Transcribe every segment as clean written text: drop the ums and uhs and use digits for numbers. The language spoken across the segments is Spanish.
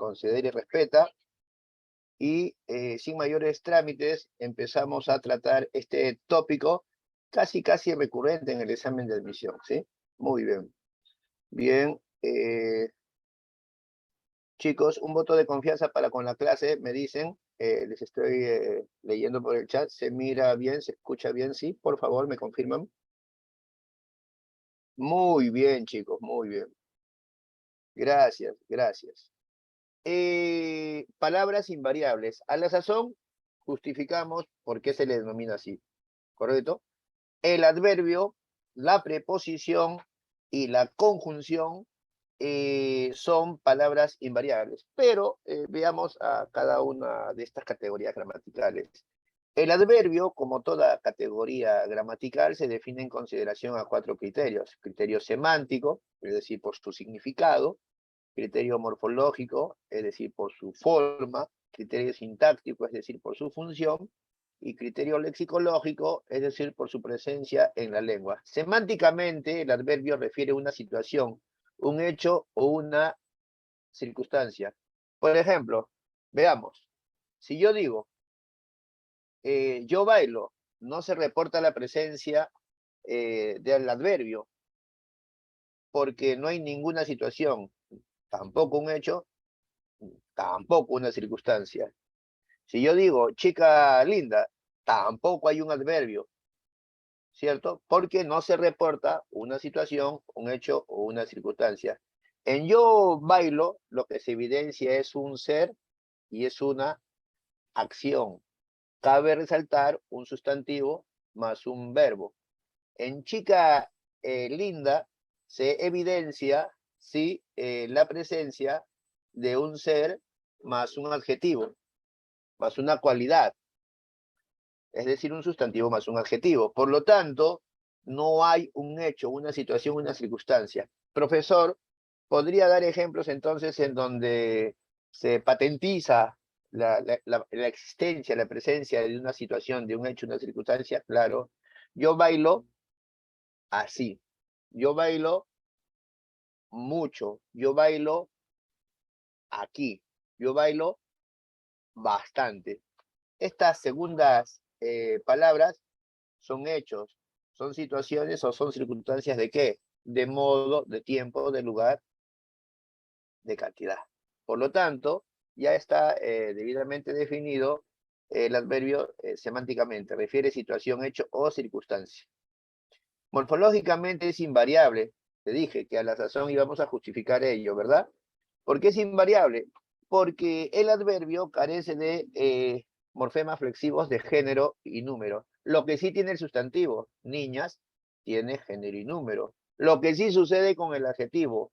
considera y respeta. Y sin mayores trámites empezamos a tratar este tópico casi recurrente en el examen de admisión, ¿sí? Muy bien. Bien, chicos, un voto de confianza para con la clase, me dicen, les estoy leyendo por el chat, ¿se mira bien, se escucha bien? Sí, por favor, me confirman. Muy bien, chicos, muy bien. Gracias, gracias. Palabras invariables. A la sazón, justificamos por qué se le denomina así, ¿correcto? El adverbio, la preposición y la conjunción son palabras invariables, pero veamos a cada una de estas categorías gramaticales. El adverbio, como toda categoría gramatical, se define en consideración a 4 criterios. Criterio semántico, es decir, por su significado; criterio morfológico, es decir, por su forma; criterio sintáctico, es decir, por su función; y criterio lexicológico, es decir, por su presencia en la lengua. Semánticamente, el adverbio refiere a una situación, un hecho o una circunstancia. Por ejemplo, veamos, si yo digo, yo bailo, no se reporta la presencia del adverbio, porque no hay ninguna situación, tampoco un hecho, tampoco una circunstancia. Si yo digo chica linda, tampoco hay un adverbio, ¿cierto? Porque no se reporta una situación, un hecho o una circunstancia. En yo bailo, lo que se evidencia es un ser y es una acción. Cabe resaltar un sustantivo más un verbo. En chica linda se evidencia, sí, la presencia de un ser más un adjetivo, más una cualidad, es decir, un sustantivo más un adjetivo. Por lo tanto, no hay un hecho, una situación, una circunstancia. Profesor, ¿podría dar ejemplos entonces en donde se patentiza la existencia, la presencia de una situación, de un hecho, una circunstancia? Claro. Yo bailo así. Yo bailo mucho. Yo bailo aquí. Yo bailo bastante. Estas segundas palabras son hechos, son situaciones o son circunstancias de qué? De modo, de tiempo, de lugar, de cantidad. Por lo tanto, ya está debidamente definido el adverbio semánticamente. Refiere situación, hecho o circunstancia. Morfológicamente es invariable. Te dije que a la sazón íbamos a justificar ello, ¿verdad? ¿Por qué es invariable? Porque el adverbio carece de morfemas flexivos de género y número. Lo que sí tiene el sustantivo, niñas, tiene género y número. Lo que sí sucede con el adjetivo,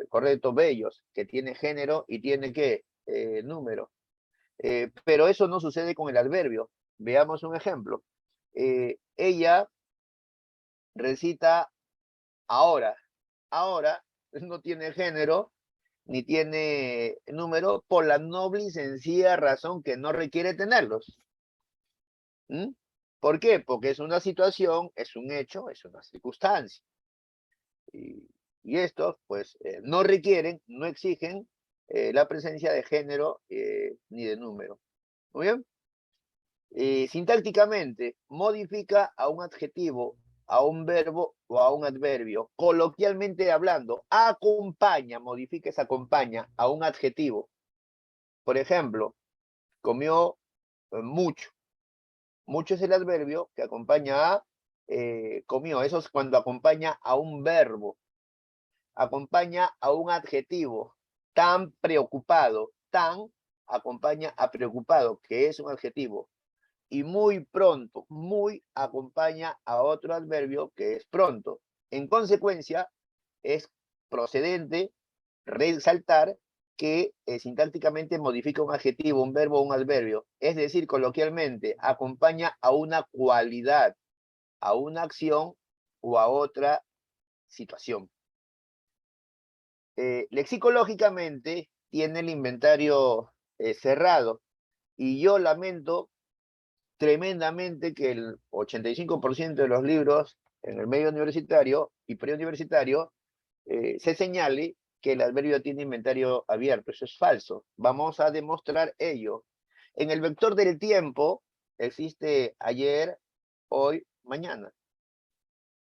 correcto, bellos, que tiene género y tiene ¿qué? Número. Pero eso no sucede con el adverbio. Veamos un ejemplo. Ella recita ahora. Ahora no tiene género ni tiene número por la noble y sencilla razón que no requiere tenerlos. ¿Mm? ¿Por qué? Porque es una situación, es un hecho, es una circunstancia. Y estos, pues, no requieren, no exigen la presencia de género ni de número. ¿Muy bien? Sintácticamente, modifica a un adjetivo, a un verbo o a un adverbio. Coloquialmente hablando, acompaña, modifica, se acompaña a un adjetivo. Por ejemplo, comió mucho. Mucho es el adverbio que acompaña a comió. Eso es cuando acompaña a un verbo. Acompaña a un adjetivo. Tan preocupado. Tan acompaña a preocupado, que es un adjetivo. Y muy pronto, muy acompaña a otro adverbio que es pronto. En consecuencia, es procedente resaltar que sintácticamente modifica un adjetivo, un verbo o un adverbio. Es decir, coloquialmente, acompaña a una cualidad, a una acción o a otra situación. Lexicológicamente, tiene el inventario cerrado. Y yo lamento tremendamente que el 85% de los libros en el medio universitario y preuniversitario se señale que el adverbio tiene inventario abierto. Eso es falso. Vamos a demostrar ello. En el vector del tiempo existe ayer, hoy, mañana.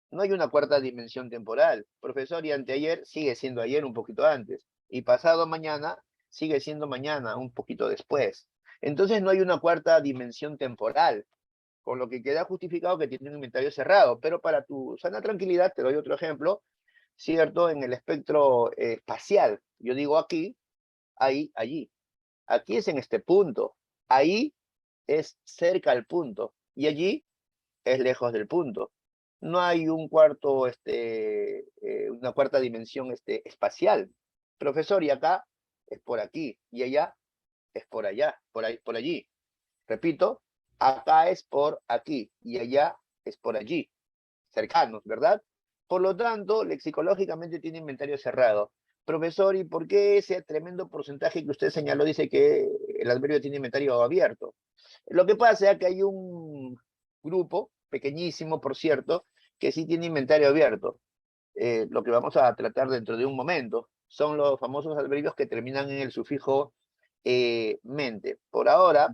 No hay una cuarta dimensión temporal. Profesor, y anteayer sigue siendo ayer un poquito antes. Y pasado mañana sigue siendo mañana un poquito después. Entonces no hay una cuarta dimensión temporal, con lo que queda justificado que tiene un inventario cerrado. Pero para tu sana tranquilidad, te doy otro ejemplo, ¿cierto? En el espectro espacial. Yo digo aquí, ahí, allí. Aquí es en este punto. Ahí es cerca al punto. Y allí es lejos del punto. No hay un cuarto, una cuarta dimensión espacial. Profesor, y acá es por aquí, y allá es por allá, por ahí, por allí. Repito, acá es por aquí, y allá es por allí. Cercanos, ¿verdad? Por lo tanto, lexicológicamente tiene inventario cerrado. Profesor, ¿y por qué ese tremendo porcentaje que usted señaló dice que el adverbio tiene inventario abierto? Lo que pasa es que hay un grupo, pequeñísimo por cierto, que sí tiene inventario abierto. Lo que vamos a tratar dentro de un momento son los famosos adverbios que terminan en el sufijo mente. Por ahora,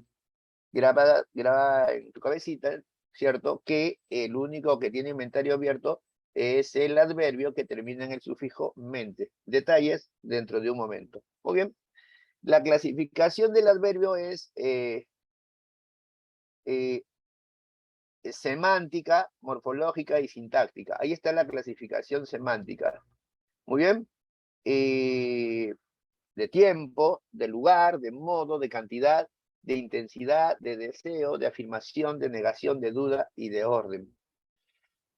graba en tu cabecita, ¿cierto? Que el único que tiene inventario abierto es el adverbio que termina en el sufijo mente. Detalles dentro de un momento. Muy bien. La clasificación del adverbio es semántica, morfológica y sintáctica. Ahí está la clasificación semántica. Muy bien. De tiempo, de lugar, de modo, de cantidad, de intensidad, de deseo, de afirmación, de negación, de duda y de orden.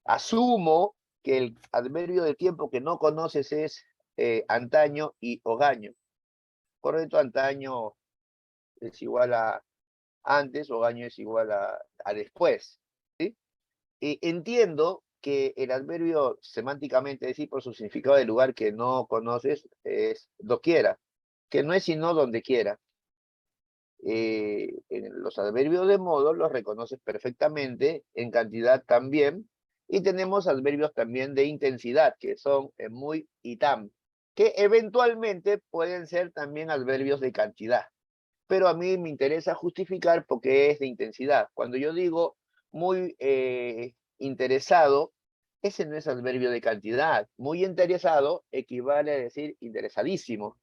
Asumo que el adverbio de tiempo que no conoces es antaño y hogaño. Correcto, antaño es igual a antes, hogaño es igual a después. ¿Sí? Entiendo que el adverbio semánticamente, es decir, por su significado de lugar que no conoces, es doquiera, que no es sino donde quiera. En los adverbios de modo los reconoces perfectamente, en cantidad también, y tenemos adverbios también de intensidad, que son muy y tan, que eventualmente pueden ser también adverbios de cantidad. Pero a mí me interesa justificar porque es de intensidad. Cuando yo digo muy interesado, ese no es adverbio de cantidad. Muy interesado equivale a decir interesadísimo.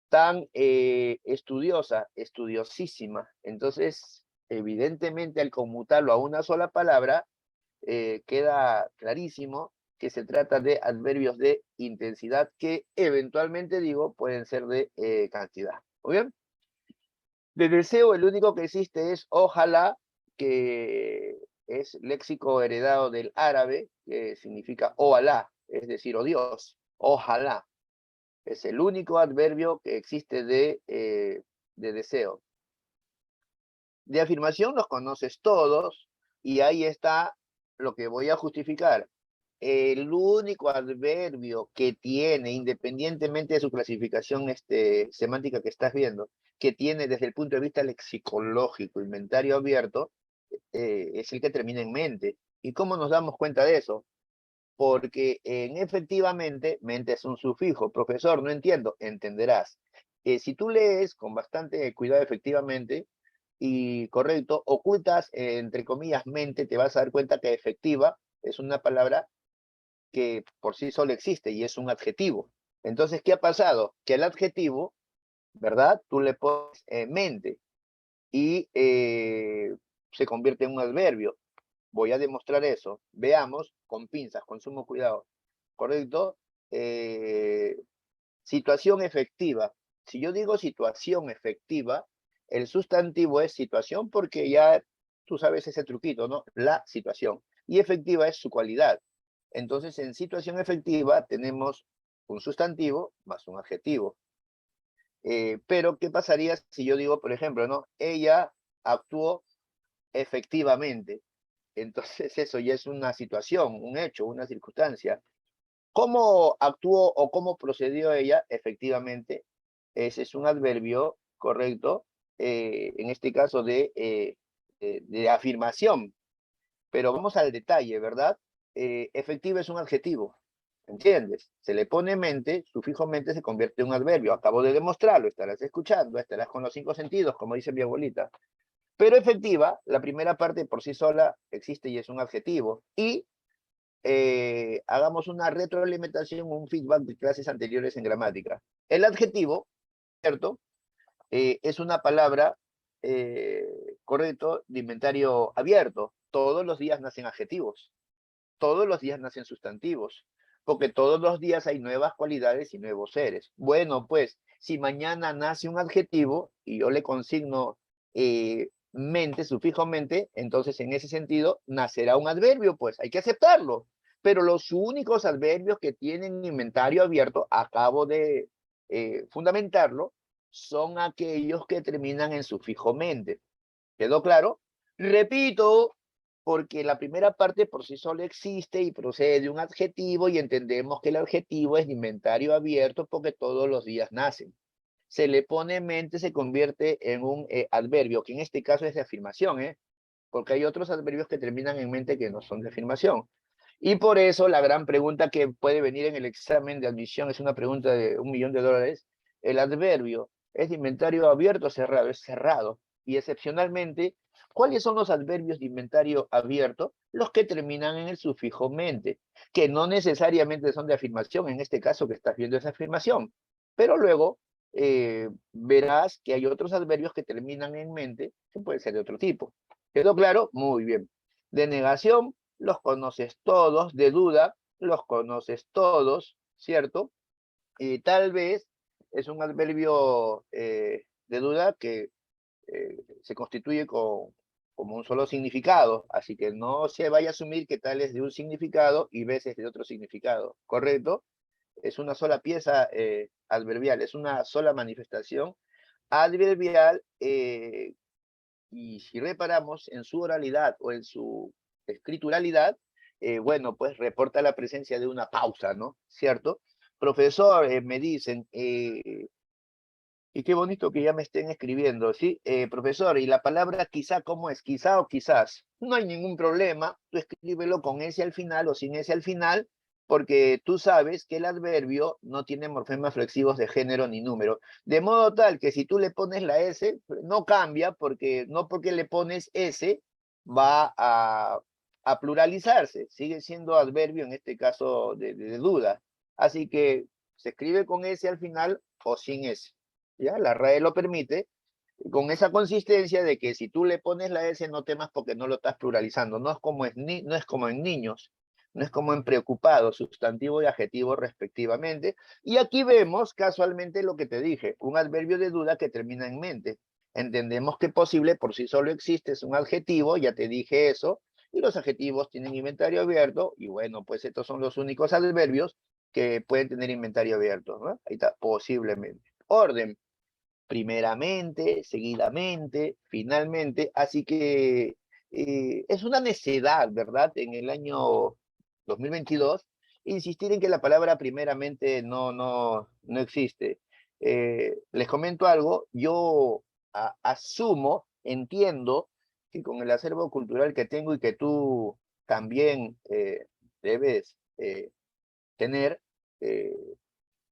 Tan estudiosa, estudiosísima. Entonces, evidentemente, al conmutarlo a una sola palabra, queda clarísimo que se trata de adverbios de intensidad que eventualmente, digo, pueden ser de cantidad. ¿Muy bien? De deseo, el único que existe es ojalá, que es léxico heredado del árabe, que significa ojalá, es decir, oh Dios, ojalá. Es el único adverbio que existe de deseo. De afirmación los conoces todos, y ahí está lo que voy a justificar. El único adverbio que tiene, independientemente de su clasificación semántica que estás viendo, que tiene desde el punto de vista lexicológico, inventario abierto, es el que termina en mente. ¿Y cómo nos damos cuenta de eso? Porque efectivamente, mente es un sufijo. Profesor, no entiendo, entenderás. Si tú lees con bastante cuidado efectivamente y correcto, ocultas, entre comillas, mente, te vas a dar cuenta que efectiva es una palabra que por sí sola existe y es un adjetivo. Entonces, ¿qué ha pasado? Que el adjetivo, ¿verdad? Tú le pones mente y se convierte en un adverbio. Voy a demostrar eso. Veamos con pinzas, con sumo cuidado. ¿Correcto? Situación efectiva. Si yo digo situación efectiva, el sustantivo es situación porque ya tú sabes ese truquito, ¿no? La situación. Y efectiva es su cualidad. Entonces, en situación efectiva tenemos un sustantivo más un adjetivo. Pero, ¿qué pasaría si yo digo, por ejemplo, ¿no? Ella actuó efectivamente? Entonces, eso ya es una situación, un hecho, una circunstancia. ¿Cómo actuó o cómo procedió ella? Efectivamente, ese es un adverbio correcto, en este caso de afirmación. Pero vamos al detalle, ¿verdad? Efectivo es un adjetivo. ¿Entiendes? Se le pone mente, sufijo mente se convierte en un adverbio. Acabo de demostrarlo, estarás escuchando, estarás con los 5 sentidos, como dice mi abuelita. Pero efectiva, la primera parte por sí sola existe y es un adjetivo. Y hagamos una retroalimentación, un feedback de clases anteriores en gramática. El adjetivo, ¿cierto? Es una palabra, correcto, de inventario abierto. Todos los días nacen adjetivos, todos los días nacen sustantivos, porque todos los días hay nuevas cualidades y nuevos seres. Bueno, pues, si mañana nace un adjetivo y yo le consigno mente, sufijo mente, entonces en ese sentido nacerá un adverbio, pues hay que aceptarlo. Pero los únicos adverbios que tienen inventario abierto, acabo de fundamentarlo, son aquellos que terminan en sufijo mente. ¿Quedó claro? Repito, porque la primera parte por sí sola existe y procede de un adjetivo y entendemos que el adjetivo es de inventario abierto porque todos los días nacen. Se le pone mente, se convierte en un adverbio, que en este caso es de afirmación, porque hay otros adverbios que terminan en mente que no son de afirmación. Y por eso la gran pregunta que puede venir en el examen de admisión es una pregunta de $1.000.000. El adverbio es de inventario abierto o cerrado, es cerrado. Y excepcionalmente, ¿cuáles son los adverbios de inventario abierto? Los que terminan en el sufijo mente, que no necesariamente son de afirmación, en este caso que estás viendo esa afirmación. Pero luego verás que hay otros adverbios que terminan en mente, que pueden ser de otro tipo. ¿Quedó claro? Muy bien. De negación, los conoces todos. De duda, los conoces todos, ¿cierto? Y tal vez es un adverbio de duda que se constituye como un solo significado, así que no se vaya a asumir que tal es de un significado y veces de otro significado, ¿correcto? Es una sola pieza adverbial, es una sola manifestación adverbial y si reparamos en su oralidad o en su escrituralidad, bueno, pues reporta la presencia de una pausa, ¿no? ¿Cierto? Profesor, me dicen, y qué bonito que ya me estén escribiendo, ¿sí? Profesor, ¿y la palabra quizá cómo es? ¿Quizá o quizás? No hay ningún problema, tú escríbelo con ese al final o sin ese al final, porque tú sabes que el adverbio no tiene morfemas flexivos de género ni número. De modo tal que si tú le pones la S, no cambia, porque no porque le pones S va a pluralizarse, sigue siendo adverbio en este caso de duda. Así que se escribe con S al final o sin S. ¿Ya? La RAE lo permite, con esa consistencia de que si tú le pones la S no temas porque no lo estás pluralizando, no es como, no es como en niños, no es como en preocupados, sustantivo y adjetivo respectivamente. Y aquí vemos casualmente lo que te dije, un adverbio de duda que termina en mente. Entendemos que posible por sí solo existe, es un adjetivo, ya te dije eso, y los adjetivos tienen inventario abierto, y bueno, pues estos son los únicos adverbios que pueden tener inventario abierto, ¿no? Ahí está, posiblemente. Orden primeramente, seguidamente, finalmente, así que es una necedad, ¿verdad? En el año 2022, insistir en que la palabra primeramente no existe. Les comento algo, yo asumo, entiendo que con el acervo cultural que tengo y que tú también debes tener, eh,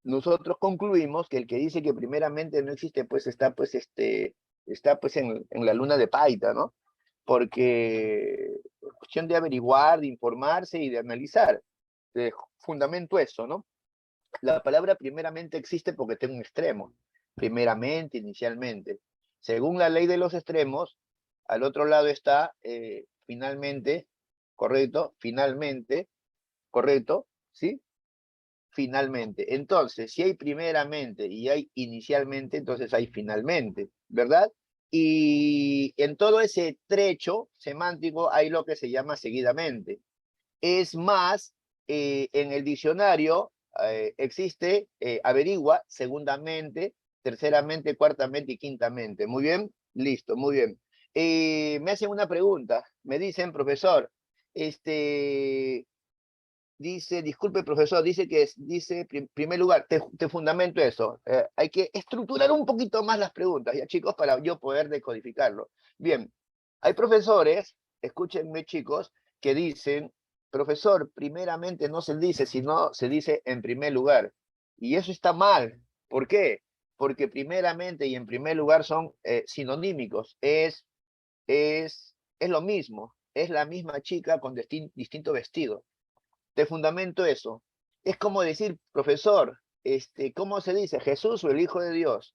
nosotros concluimos que el que dice que primeramente no existe, pues está pues en la luna de Paita, ¿no? Porque es cuestión de averiguar, de informarse y de analizar. Fundamento eso, ¿no? La palabra primeramente existe porque tiene un extremo. Primeramente, inicialmente. Según la ley de los extremos, al otro lado está finalmente, correcto, finalmente, correcto, ¿sí? Finalmente. Entonces, si hay primeramente y hay inicialmente, entonces hay finalmente, ¿verdad? Y en todo ese trecho semántico hay lo que se llama seguidamente. Es más, en el diccionario existe, averigua, segundamente, terceramente, cuartamente y quintamente. Muy bien, listo, muy bien. Me hacen una pregunta, me dicen, profesor, dice, disculpe profesor, dice que dice, primer lugar, te fundamento eso. Hay que estructurar un poquito más las preguntas, ya chicos, para yo poder decodificarlo. Bien, hay profesores, escúchenme chicos, que dicen, profesor, primeramente no se dice, sino se dice en primer lugar. Y eso está mal. ¿Por qué? Porque primeramente y en primer lugar son sinonímicos. Es lo mismo. Es la misma chica con distinto vestido. Te fundamento eso. Es como decir, profesor, ¿cómo se dice? Jesús o el Hijo de Dios.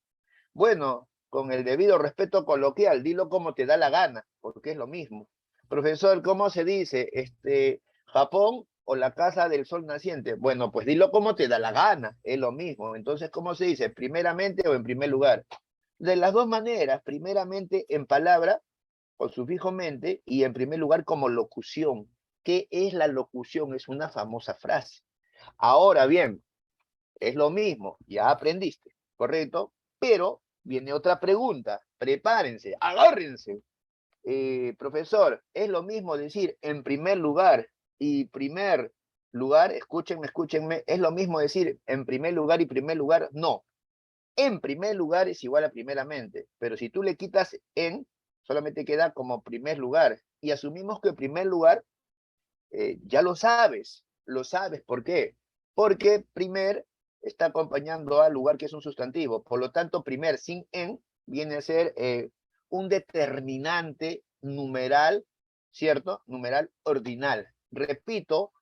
Bueno, con el debido respeto coloquial, dilo como te da la gana, porque es lo mismo. Profesor, ¿cómo se dice? Japón o la casa del sol naciente. Bueno, pues dilo como te da la gana, es lo mismo. Entonces, ¿cómo se dice? Primeramente o en primer lugar. De las dos maneras, primeramente en palabra, con sufijo mente, y en primer lugar como locución. ¿Qué es la locución? Es una famosa frase. Ahora bien, es lo mismo, ya aprendiste, ¿correcto? Pero viene otra pregunta, prepárense, agárrense. Profesor, es lo mismo decir en primer lugar y primer lugar, escúchenme, escúchenme, es lo mismo decir en primer lugar y primer lugar, no. En primer lugar es igual a primeramente, pero si tú le quitas en, solamente queda como primer lugar. Y asumimos que primer lugar ya lo sabes, ¿por qué? Porque primer está acompañando al lugar que es un sustantivo, por lo tanto, primer sin en viene a ser un determinante numeral, ¿cierto? Numeral ordinal. Repito,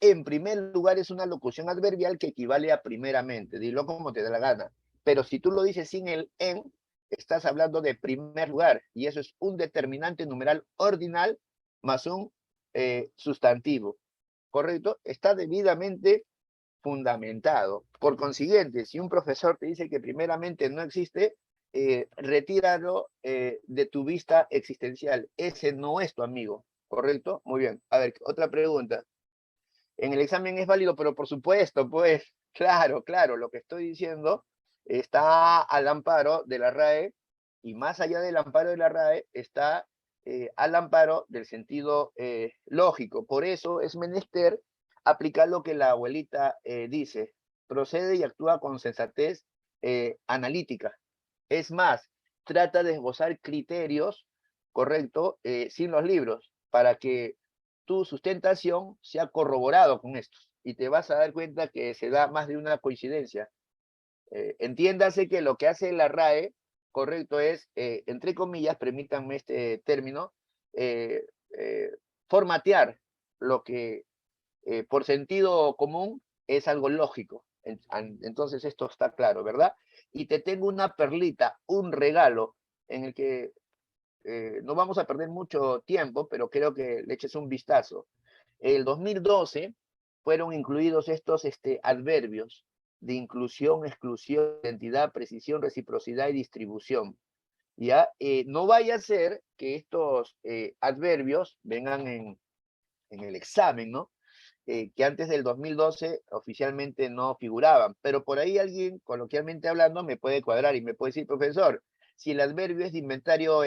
en primer lugar es una locución adverbial que equivale a primeramente, dilo como te da la gana, pero si tú lo dices sin el en, estás hablando de primer lugar, y eso es un determinante numeral ordinal más un sustantivo, ¿correcto? Está debidamente fundamentado. Por consiguiente, si un profesor te dice que primeramente no existe, retíralo de tu vista existencial. Ese no es tu amigo, ¿correcto? Muy bien. A ver, otra pregunta. En el examen es válido, pero por supuesto, pues, claro, claro, lo que estoy diciendo está al amparo de la RAE, y más allá del amparo de la RAE está al amparo del sentido lógico. Por eso es menester aplicar lo que la abuelita dice: procede y actúa con sensatez analítica. Es más, trata de esbozar criterios, correcto, sin los libros, para que tu sustentación se ha corroborado con estos, y te vas a dar cuenta que se da más de una coincidencia. Entiéndase que lo que hace la RAE, correcto, es, entre comillas, permítanme este término, eh, eh, formatear lo que por sentido común es algo lógico. Entonces esto está claro, ¿verdad? Y te tengo una perlita, un regalo en el que no vamos a perder mucho tiempo, pero creo que le eches un vistazo. El 2012 fueron incluidos estos adverbios de inclusión, exclusión, identidad, precisión, reciprocidad y distribución. ¿Ya? No vaya a ser que estos adverbios vengan en el examen, ¿no? Que antes del 2012 oficialmente no figuraban, pero por ahí alguien, coloquialmente hablando, me puede cuadrar y me puede decir, profesor, si el adverbio es de inventario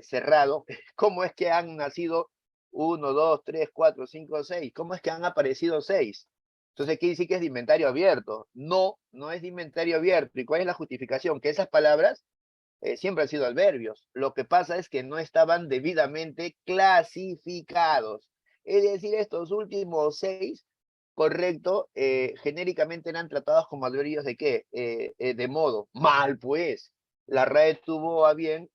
cerrado, ¿cómo es que han nacido 1, 2, 3, 4, 5, 6? ¿Cómo es que han aparecido 6? Entonces quiere decir que es de inventario abierto. No, no es de inventario abierto. ¿Y cuál es la justificación? Que esas palabras siempre han sido adverbios. Lo que pasa es que no estaban debidamente clasificados. Es decir, estos últimos 6, correcto, genéricamente eran tratados como adverbios de qué? De modo. Mal, pues. La RAE tuvo a bien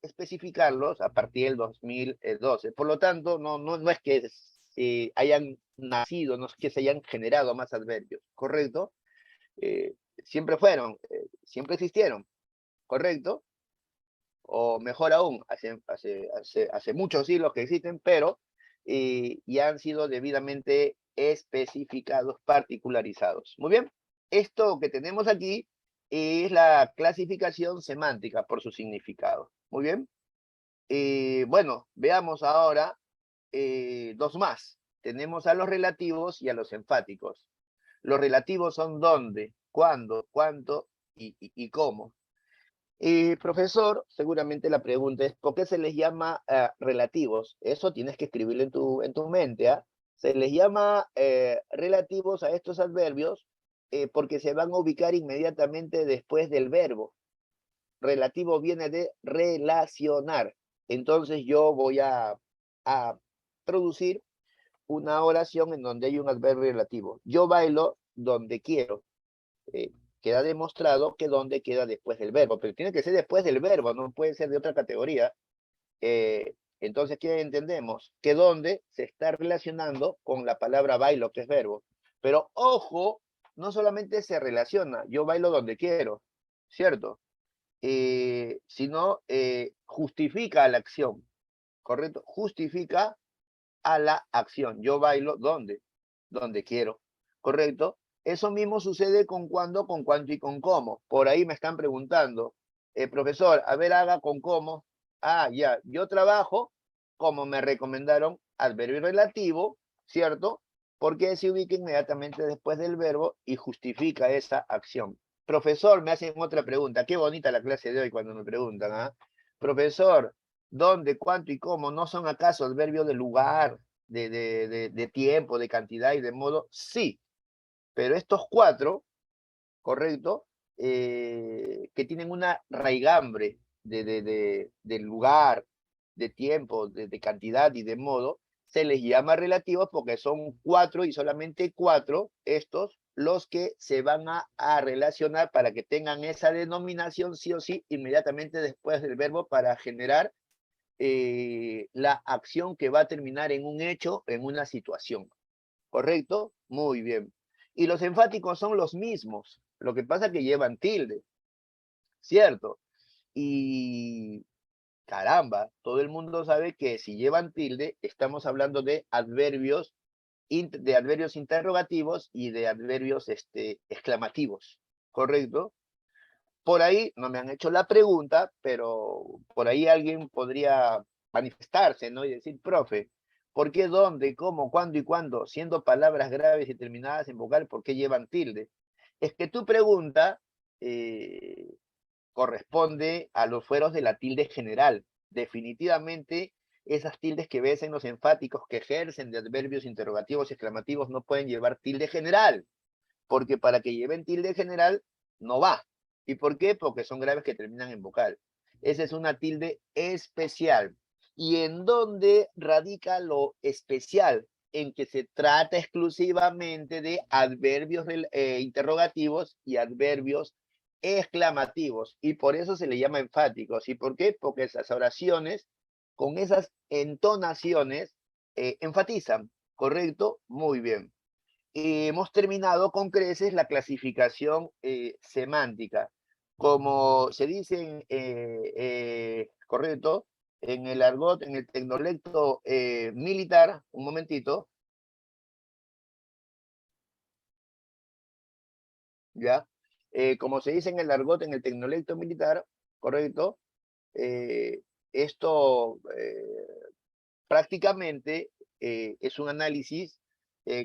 especificarlos a partir del 2012. Por lo tanto, no es que hayan nacido, no es que se hayan generado más adverbios, ¿correcto? Siempre fueron, siempre existieron, ¿correcto? O mejor aún, hace muchos siglos que existen, pero ya han sido debidamente especificados, particularizados. Muy bien, esto que tenemos aquí es la clasificación semántica por su significado. Muy bien, bueno, veamos ahora dos más. Tenemos a los relativos y a los enfáticos. Los relativos son dónde, cuándo, cuánto y cómo. Profesor, seguramente la pregunta es, ¿por qué se les llama relativos? Eso tienes que escribirlo en tu mente, ¿ah? Se les llama relativos a estos adverbios porque se van a ubicar inmediatamente después del verbo. Relativo viene de relacionar. Entonces yo voy a producir una oración en donde hay un adverbio relativo. Yo bailo donde quiero. Queda demostrado que donde queda después del verbo, pero tiene que ser después del verbo, no puede ser de otra categoría. Entonces, ¿qué entendemos? Que donde se está relacionando con la palabra bailo, que es verbo. Pero ojo, no solamente se relaciona, yo bailo donde quiero, ¿cierto? Sino justifica la acción, ¿correcto? Justifica a la acción. Yo bailo donde quiero, ¿correcto? Eso mismo sucede con cuándo, con cuánto y con cómo. Por ahí me están preguntando, profesor, a ver, haga con cómo. Ah, ya, yo trabajo como me recomendaron, adverbio relativo, ¿cierto? Porque se ubica inmediatamente después del verbo y justifica esa acción. Profesor, me hacen otra pregunta. Qué bonita la clase de hoy cuando me preguntan, ¿ah? Profesor, ¿dónde, cuánto y cómo no son acaso adverbios de lugar, de tiempo, de cantidad y de modo? Sí, pero estos cuatro, correcto, que tienen una raigambre de lugar, de tiempo, de cantidad y de modo, se les llama relativos porque son cuatro y solamente cuatro estos los que se van a relacionar para que tengan esa denominación sí o sí inmediatamente después del verbo para generar la acción que va a terminar en un hecho, en una situación. ¿Correcto? Muy bien. Y los enfáticos son los mismos. Lo que pasa es que llevan tilde, ¿cierto? Y caramba, todo el mundo sabe que si llevan tilde, estamos hablando de adverbios interrogativos y de adverbios exclamativos. ¿Correcto? Por ahí no me han hecho la pregunta, pero por ahí alguien podría manifestarse, ¿no? Y decir, profe, ¿por qué dónde, cómo, cuándo y cuándo, siendo palabras graves y terminadas en vocal, por qué llevan tilde? Es que tu pregunta corresponde a los fueros de la tilde general. Definitivamente, esas tildes que ves en los enfáticos que ejercen de adverbios interrogativos y exclamativos no pueden llevar tilde general, porque para que lleven tilde general no va. ¿Y por qué? Porque son graves que terminan en vocal. Esa es una tilde especial. ¿Y en dónde radica lo especial? En que se trata exclusivamente de adverbios interrogativos y adverbios exclamativos. Y por eso se le llama enfáticos. ¿Y por qué? Porque esas oraciones, con esas entonaciones, enfatizan. ¿Correcto? Muy bien. Hemos terminado con creces la clasificación semántica. Como se dice correcto, en el argot, en el tecnolecto militar, un momentito, ¿ya? Como se dice en el argot, en el tecnolecto militar, correcto, eh, esto prácticamente es un análisis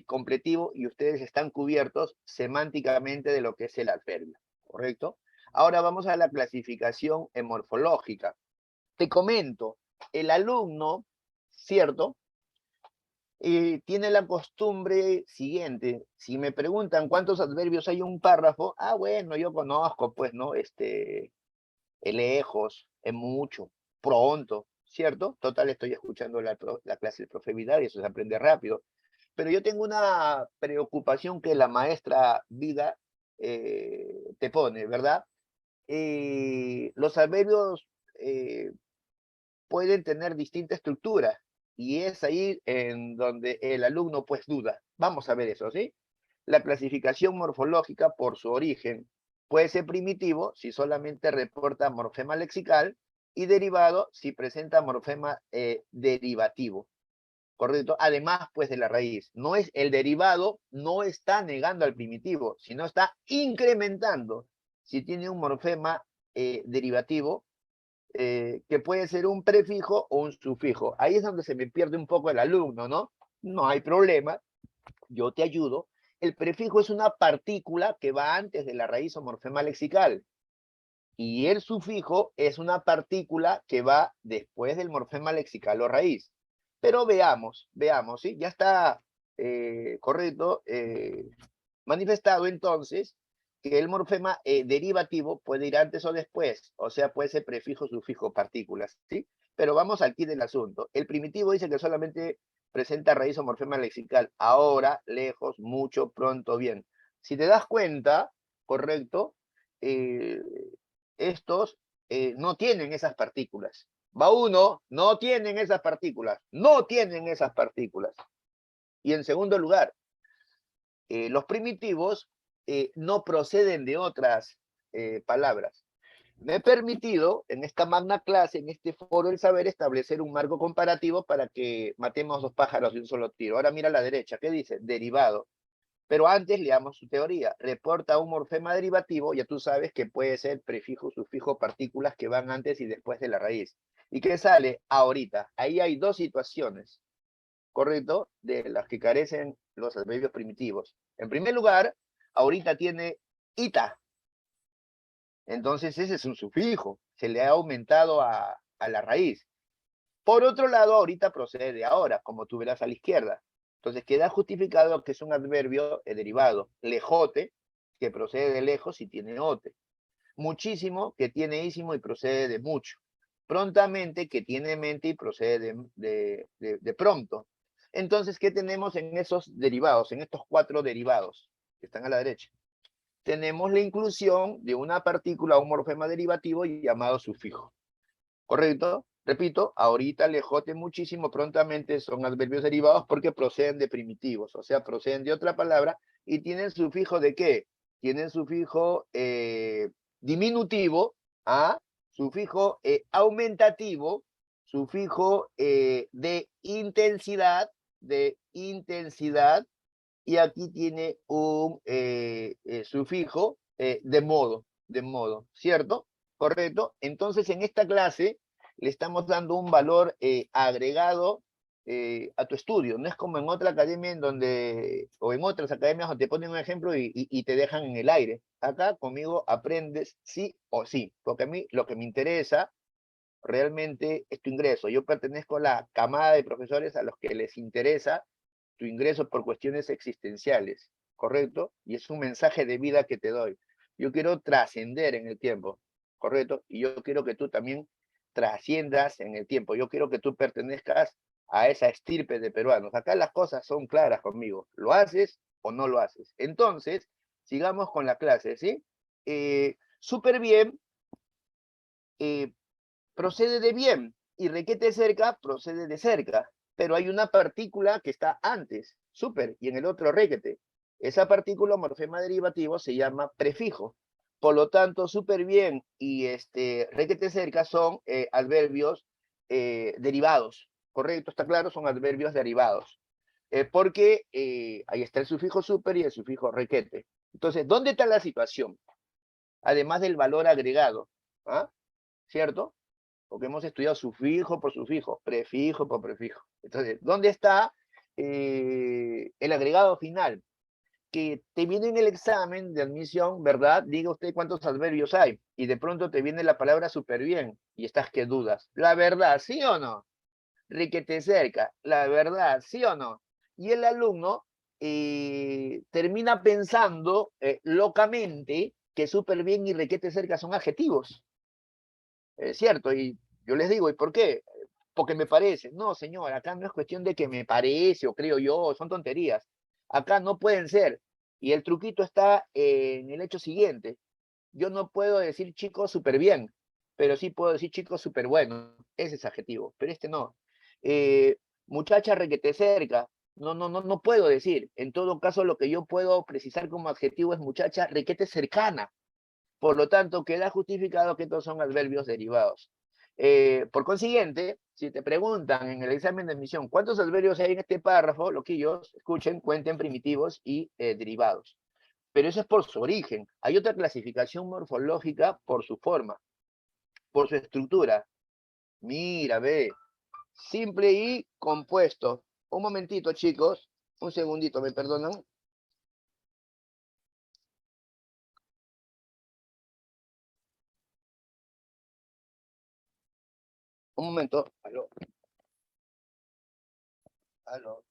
completivo y ustedes están cubiertos semánticamente de lo que es el adverbio, ¿correcto? Ahora vamos a la clasificación morfológica. Te comento, el alumno, ¿cierto? Tiene la costumbre siguiente, si me preguntan cuántos adverbios hay en un párrafo, ah, bueno, yo conozco, pues, ¿no? Lejos, es mucho, pronto, ¿cierto? Total, estoy escuchando la clase del profe Vidal y eso se aprende rápido. Pero yo tengo una preocupación que la maestra Vida te pone, ¿verdad? Los adverbios pueden tener distinta estructura y es ahí en donde el alumno pues duda. Vamos a ver eso, ¿sí? La clasificación morfológica por su origen puede ser primitivo si solamente reporta morfema lexical y derivado si presenta morfema derivativo, ¿correcto? Además, pues de la raíz. No es el derivado, no está negando al primitivo, sino está incrementando. Si tiene un morfema derivativo, que puede ser un prefijo o un sufijo. Ahí es donde se me pierde un poco el alumno, ¿no? No hay problema, yo te ayudo. El prefijo es una partícula que va antes de la raíz o morfema lexical. Y el sufijo es una partícula que va después del morfema lexical o raíz. Pero veamos, ¿sí? Ya está correcto, manifestado entonces que el morfema derivativo puede ir antes o después, o sea, puede ser prefijo, sufijo, partículas, ¿sí? Pero vamos al quid del asunto. El primitivo dice que solamente presenta raíz o morfema lexical. Ahora, lejos, mucho, pronto, bien. Si te das cuenta, correcto, estos no tienen esas partículas. Va uno, no tienen esas partículas. No tienen esas partículas. Y en segundo lugar, los primitivos no proceden de otras palabras. Me he permitido, en esta magna clase, en este foro del saber, establecer un marco comparativo para que matemos dos pájaros de un solo tiro. Ahora mira a la derecha, ¿qué dice? Derivado. Pero antes leamos su teoría. Reporta un morfema derivativo, ya tú sabes que puede ser prefijo, sufijo, partículas que van antes y después de la raíz. ¿Y qué sale? Ahorita. Ahí hay dos situaciones, ¿correcto? De las que carecen los adverbios primitivos. En primer lugar, ahorita tiene ita. Entonces ese es un sufijo, se le ha aumentado a la raíz. Por otro lado, ahorita procede de ahora, como tú verás a la izquierda. Entonces queda justificado que es un adverbio derivado. Lejote, que procede de lejos y tiene ote. Muchísimo, que tiene ísimo y procede de mucho. Prontamente, que tiene mente y procede de pronto. Entonces, ¿qué tenemos en esos derivados, en estos cuatro derivados que están a la derecha? Tenemos la inclusión de una partícula o un morfema derivativo llamado sufijo. ¿Correcto? Repito, ahorita, lejote, muchísimo, prontamente son adverbios derivados porque proceden de primitivos, o sea, proceden de otra palabra y tienen sufijo ¿de qué? Tienen sufijo diminutivo, ¿ah? Sufijo aumentativo, sufijo de intensidad, y aquí tiene un sufijo de modo, ¿cierto? ¿Correcto? Entonces, en esta clase le estamos dando un valor agregado a tu estudio. No es como en otra academia en donde, o en otras academias donde te ponen un ejemplo y te dejan en el aire. Acá conmigo aprendes sí o sí, porque a mí lo que me interesa realmente es tu ingreso. Yo pertenezco a la camada de profesores a los que les interesa tu ingreso por cuestiones existenciales, ¿correcto? Y es un mensaje de vida que te doy. Yo quiero trascender en el tiempo, ¿correcto? Y yo quiero que tú también trasciendas en el tiempo. Yo quiero que tú pertenezcas a esa estirpe de peruanos. Acá las cosas son claras conmigo. ¿Lo haces o no lo haces? Entonces, sigamos con la clase, ¿sí? Súper bien. Procede de bien y requete cerca procede de cerca, pero hay una partícula que está antes, súper, y en el otro requete. Esa partícula o morfema derivativo se llama prefijo. Por lo tanto, súper bien y requete cerca son adverbios derivados, ¿correcto? ¿Está claro? Son adverbios derivados. Porque ahí está el sufijo súper y el sufijo requete. Entonces, ¿dónde está la situación? Además del valor agregado, ¿ah? ¿Cierto? Porque hemos estudiado sufijo por sufijo, prefijo por prefijo. Entonces, ¿dónde está el agregado final? Que te viene en el examen de admisión, ¿verdad? Diga usted cuántos adverbios hay, y de pronto te viene la palabra súper bien, y estás que dudas. La verdad, ¿sí o no? Requete cerca, la verdad, ¿sí o no? Y el alumno termina pensando locamente que súper bien y requete cerca son adjetivos. Es cierto, y yo les digo, ¿y por qué? Porque me parece. No, señor, acá no es cuestión de que me parece o creo yo, son tonterías. Acá no pueden ser. Y el truquito está en el hecho siguiente. Yo no puedo decir chico súper bien, pero sí puedo decir chico súper bueno. Ese es adjetivo, pero este no. Muchacha requete cerca. No puedo decir. En todo caso, lo que yo puedo precisar como adjetivo es muchacha requete cercana. Por lo tanto, queda justificado que estos son adverbios derivados. Por consiguiente, si te preguntan en el examen de admisión cuántos adverbios hay en este párrafo, loquillos, escuchen, cuenten primitivos y derivados. Pero eso es por su origen. Hay otra clasificación morfológica por su forma, por su estructura. Mira, ve, simple y compuesto. Un momentito, chicos, un segundito, ¿me perdonan? Un momento. Aló, aló.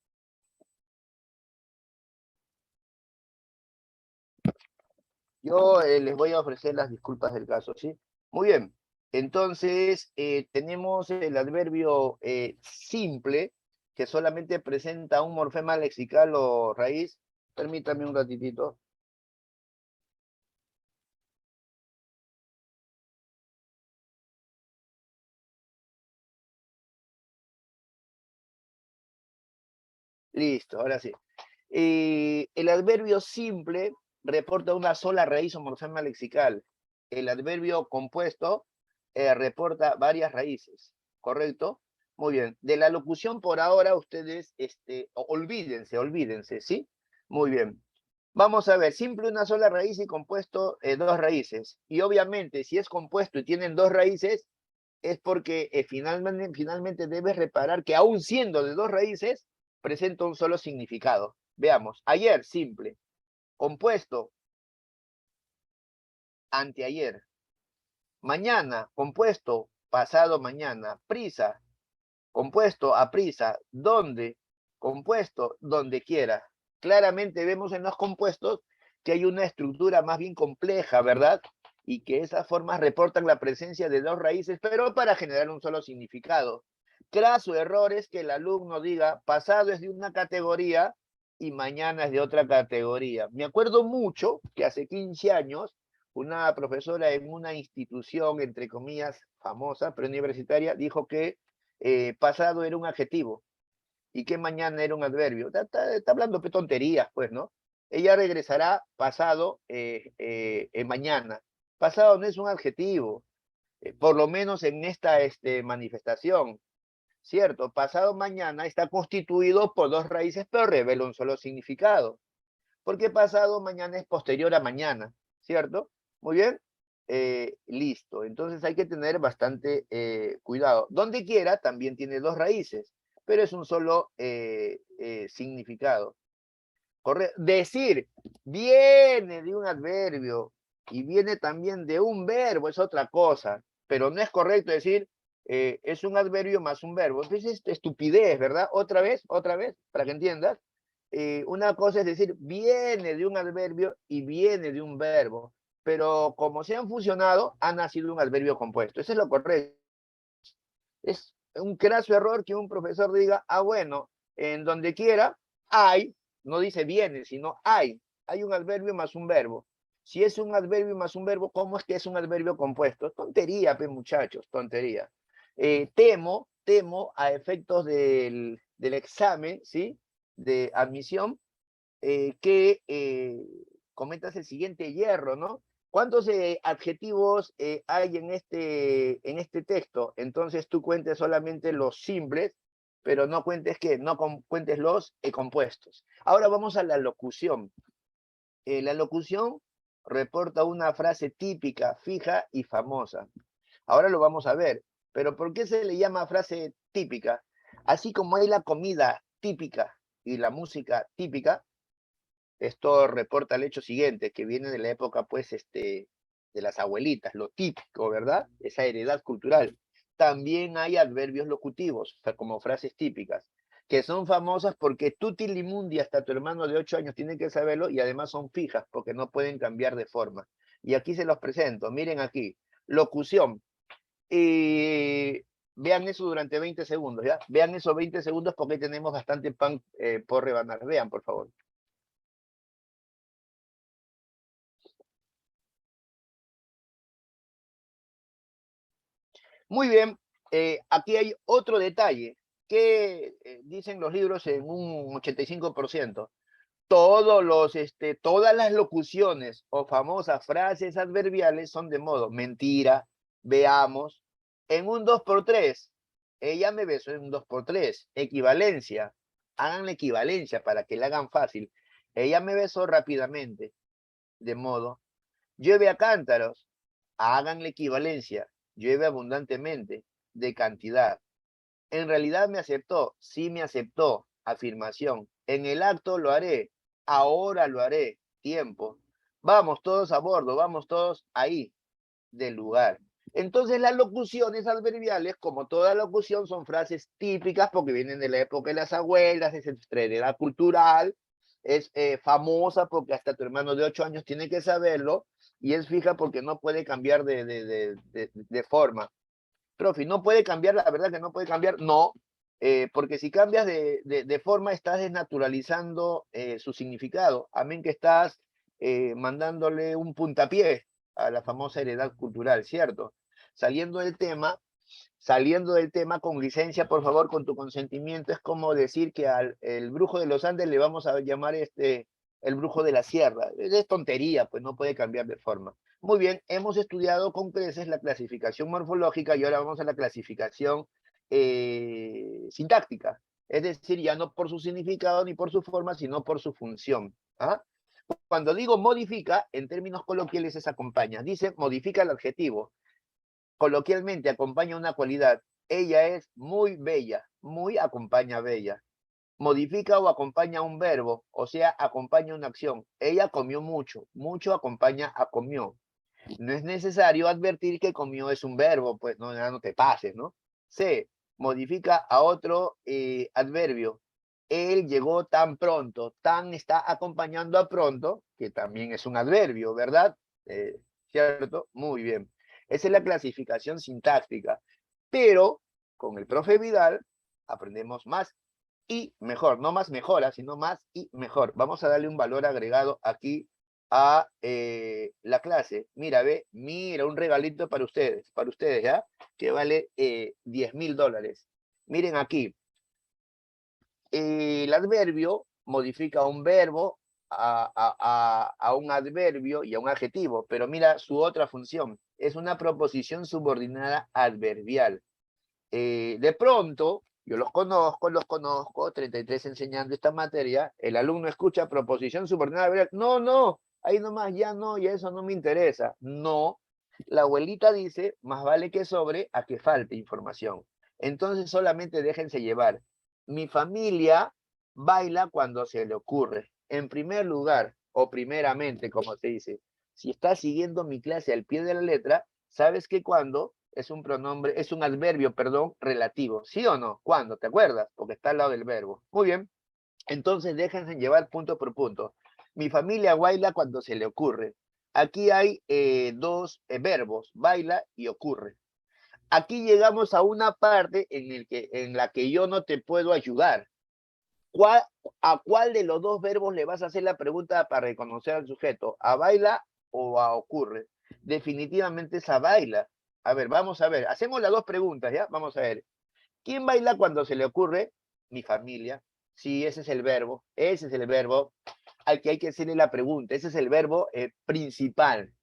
Yo les voy a ofrecer las disculpas del caso, ¿sí? Muy bien. Entonces, tenemos el adverbio simple, que solamente presenta un morfema lexical o raíz. Permítame un ratitito. Listo, ahora sí. El adverbio simple reporta una sola raíz o morfema lexical. El adverbio compuesto reporta varias raíces, ¿correcto? Muy bien. De la locución por ahora ustedes olvídense, ¿sí? Muy bien. Vamos a ver, simple una sola raíz y compuesto dos raíces. Y obviamente, si es compuesto y tienen dos raíces, es porque finalmente debes reparar que aún siendo de dos raíces, presenta un solo significado. Veamos, ayer, simple. Compuesto, anteayer. Mañana, compuesto, pasado mañana. Prisa, compuesto, a prisa. ¿Dónde? Compuesto, donde quiera. Claramente vemos en los compuestos que hay una estructura más bien compleja, ¿verdad? Y que esas formas reportan la presencia de dos raíces, pero para generar un solo significado. Craso error es que el alumno diga, pasado es de una categoría y mañana es de otra categoría. Me acuerdo mucho que hace 15 años, una profesora en una institución, entre comillas, famosa, preuniversitaria, dijo que pasado era un adjetivo y que mañana era un adverbio. Está hablando de tonterías, pues, ¿no? Ella regresará pasado mañana. Pasado no es un adjetivo, por lo menos en esta manifestación, ¿cierto? Pasado mañana está constituido por dos raíces, pero revela un solo significado. Porque pasado mañana es posterior a mañana, ¿cierto? Muy bien. Listo. Entonces hay que tener bastante cuidado. Donde quiera también tiene dos raíces, pero es un solo significado. Decir viene de un adverbio y viene también de un verbo es otra cosa, pero no es correcto decir es un adverbio más un verbo. Entonces es estupidez, ¿verdad? Otra vez, para que entiendas. Una cosa es decir viene de un adverbio y viene de un verbo, pero como se han fusionado, ha nacido un adverbio compuesto. Eso es lo correcto. Es un craso error que un profesor diga, ah, bueno, en donde quiera hay, no dice viene, sino hay un adverbio más un verbo. Si es un adverbio más un verbo, ¿cómo es que es un adverbio compuesto? Tontería, pues muchachos, tontería. Temo a efectos del examen, ¿sí? De admisión, que cometas el siguiente hierro, ¿no? ¿Cuántos adjetivos hay en este texto? Entonces tú cuentes solamente los simples, pero no cuentes ¿qué? No cuentes los compuestos. Ahora vamos a la locución. La locución reporta una frase típica, fija y famosa. Ahora lo vamos a ver. Pero ¿por qué se le llama frase típica? Así como hay la comida típica y la música típica, esto reporta el hecho siguiente, que viene de la época, pues, de las abuelitas, lo típico, ¿verdad? Esa heredad cultural. También hay adverbios locutivos, o sea, como frases típicas, que son famosas porque tutti limundi, hasta tu hermano de 8 años tiene que saberlo, y además son fijas, porque no pueden cambiar de forma. Y aquí se los presento, miren aquí, locución. Y vean eso durante 20 segundos, ¿ya? Vean esos 20 segundos porque tenemos bastante pan por rebanar. Vean, por favor. Muy bien, aquí hay otro detalle que dicen los libros en un 85%. Todas las locuciones o famosas frases adverbiales son de modo mentira, veamos, en un 2 por 3. Ella me besó en un 2 por 3. Equivalencia. Hagan la equivalencia para que la hagan fácil. Ella me besó rápidamente, de modo. Llueve a cántaros. Hagan la equivalencia. Llueve abundantemente, de cantidad. En realidad me aceptó, sí me aceptó. Afirmación. En el acto lo haré, ahora lo haré. Tiempo. Vamos todos a bordo, vamos todos ahí, del lugar. Entonces las locuciones adverbiales, como toda locución, son frases típicas porque vienen de la época de las abuelas, es heredad cultural, es famosa porque hasta tu hermano de 8 años tiene que saberlo, y es fija porque no puede cambiar de forma. Profi, ¿no puede cambiar? La verdad que no puede cambiar. No, Porque si cambias de forma, estás desnaturalizando su significado. Amén que estás mandándole un puntapié a la famosa heredad cultural, ¿cierto? Saliendo del tema, con licencia, por favor, con tu consentimiento, es como decir que al el brujo de los Andes le vamos a llamar el brujo de la sierra. Es tontería, pues no puede cambiar de forma. Muy bien, hemos estudiado con creces la clasificación morfológica y ahora vamos a la clasificación sintáctica. Es decir, ya no por su significado ni por su forma, sino por su función. ¿Ah? Cuando digo modifica, en términos coloquiales es acompaña. Dice modifica el adjetivo. Coloquialmente acompaña una cualidad. Ella es muy bella. Muy acompaña bella. Modifica o acompaña un verbo, o sea, acompaña una acción. Ella comió mucho. Mucho acompaña a comió. No es necesario advertir que comió es un verbo, pues no, ya no te pases, ¿no? C, modifica a otro adverbio. Él llegó tan pronto. Tan está acompañando a pronto, que también es un adverbio, ¿verdad? ¿Cierto? Muy bien. Esa es la clasificación sintáctica. Pero con el profe Vidal aprendemos más y mejor. No más mejora, sino más y mejor. Vamos a darle un valor agregado aquí a la clase. Mira, mira, un regalito para ustedes, ¿ya? Que vale $10.000. Miren aquí, el adverbio modifica un verbo a un adverbio y a un adjetivo, pero mira su otra función, es una proposición subordinada adverbial. De pronto, yo los conozco, 33 enseñando esta materia, el alumno escucha proposición subordinada adverbial, no, ahí nomás ya no, y eso no me interesa. No, la abuelita dice, más vale que sobre a que falte información. Entonces solamente déjense llevar. Mi familia baila cuando se le ocurre. En primer lugar, o primeramente, como se dice, si estás siguiendo mi clase al pie de la letra, sabes que cuando es un pronombre, es un adverbio, perdón, relativo. ¿Sí o no? ¿Cuándo? ¿Te acuerdas? Porque está al lado del verbo. Muy bien. Entonces déjense llevar punto por punto. Mi familia baila cuando se le ocurre. Aquí hay dos verbos, baila y ocurre. Aquí llegamos a una parte en la que yo no te puedo ayudar. ¿A cuál de los dos verbos le vas a hacer la pregunta para reconocer al sujeto? ¿A baila o a ocurre? Definitivamente es a baila. A ver, vamos a ver. Hacemos las dos preguntas, ¿ya? Vamos a ver. ¿Quién baila cuando se le ocurre? Mi familia. Sí, ese es el verbo. Ese es el verbo al que hay que hacerle la pregunta. Ese es el verbo principal.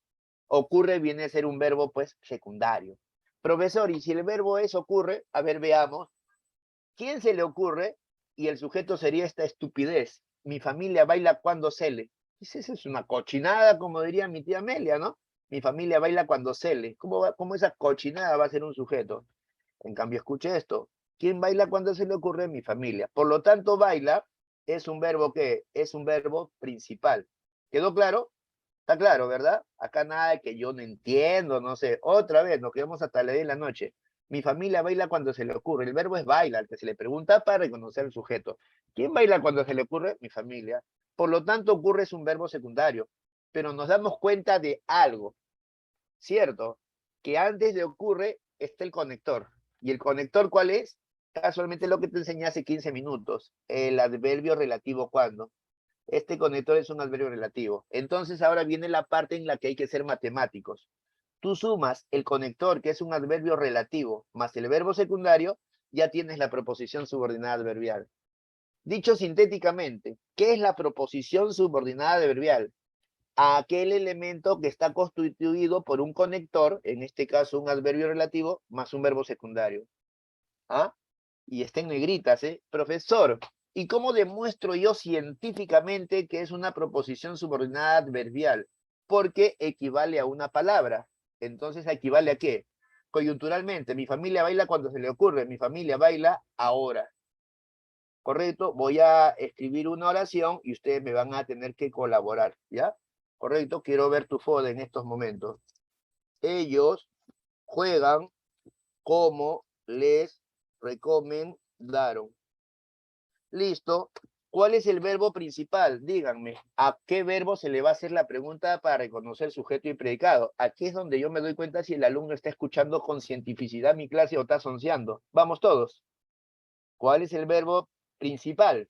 Ocurre viene a ser un verbo, pues, secundario. Profesor, y si el verbo es ocurre, a ver, veamos. ¿Quién se le ocurre? Y el sujeto sería esta estupidez. Mi familia baila cuando cele. Esa es una cochinada, como diría mi tía Amelia, ¿no? Mi familia baila cuando cele. ¿Cómo esa cochinada va a ser un sujeto? En cambio, escuche esto. ¿Quién baila cuando se le ocurre? Mi familia. Por lo tanto, baila es un verbo que es un verbo principal. ¿Quedó claro? Está claro, ¿verdad? Acá nada de que yo no entiendo, no sé. Otra vez, nos quedamos hasta la 10 de la noche. Mi familia baila cuando se le ocurre. El verbo es baila, al que se le pregunta para reconocer el sujeto. ¿Quién baila cuando se le ocurre? Mi familia. Por lo tanto, ocurre es un verbo secundario. Pero nos damos cuenta de algo, ¿cierto? Que antes de ocurre está el conector. ¿Y el conector cuál es? Casualmente lo que te enseñé hace 15 minutos. El adverbio relativo cuando. Este conector es un adverbio relativo. Entonces ahora viene la parte en la que hay que ser matemáticos. Tú sumas el conector, que es un adverbio relativo, más el verbo secundario, ya tienes la proposición subordinada adverbial. Dicho sintéticamente, ¿qué es la proposición subordinada adverbial? A aquel elemento que está constituido por un conector, en este caso un adverbio relativo, más un verbo secundario. ¿Ah? Y está en negritas, ¿eh? Profesor, ¿y cómo demuestro yo científicamente que es una proposición subordinada adverbial? Porque equivale a una palabra. Entonces, ¿equivale a qué? Coyunturalmente, mi familia baila cuando se le ocurre, mi familia baila ahora. ¿Correcto? Voy a escribir una oración y ustedes me van a tener que colaborar, ¿ya? ¿Correcto? Quiero ver tu foto en estos momentos. Ellos juegan como les recomendaron. Listo. ¿Cuál es el verbo principal? Díganme, ¿a qué verbo se le va a hacer la pregunta para reconocer sujeto y predicado? Aquí es donde yo me doy cuenta si el alumno está escuchando con cientificidad mi clase o está sonceando. Vamos todos. ¿Cuál es el verbo principal?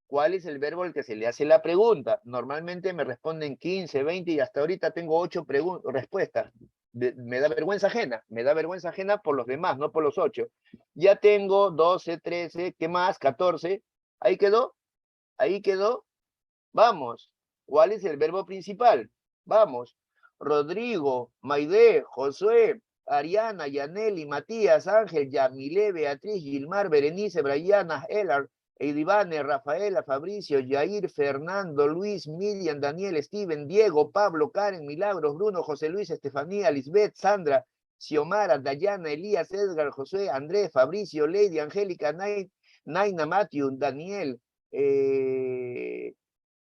¿Cuál es el verbo al que se le hace la pregunta? Normalmente me responden 15, 20 y hasta ahorita tengo 8 respuestas. Me da vergüenza ajena por los demás, no por los 8. Ya tengo 12, 13, ¿qué más? 14. Ahí quedó, ahí quedó. Vamos. ¿Cuál es el verbo principal? Vamos. Rodrigo, Maide, Josué, Ariana, Yaneli, Matías, Ángel, Yamile, Beatriz, Gilmar, Berenice, Brianna, Elar, Edivane, Rafaela, Fabricio, Yair, Fernando, Luis, Miriam, Daniel, Steven, Diego, Pablo, Karen, Milagros, Bruno, José Luis, Estefanía, Lisbeth, Sandra, Xiomara, Dayana, Elías, Edgar, José, Andrés, Fabricio, Lady, Angélica, Naina, Matthew, Daniel,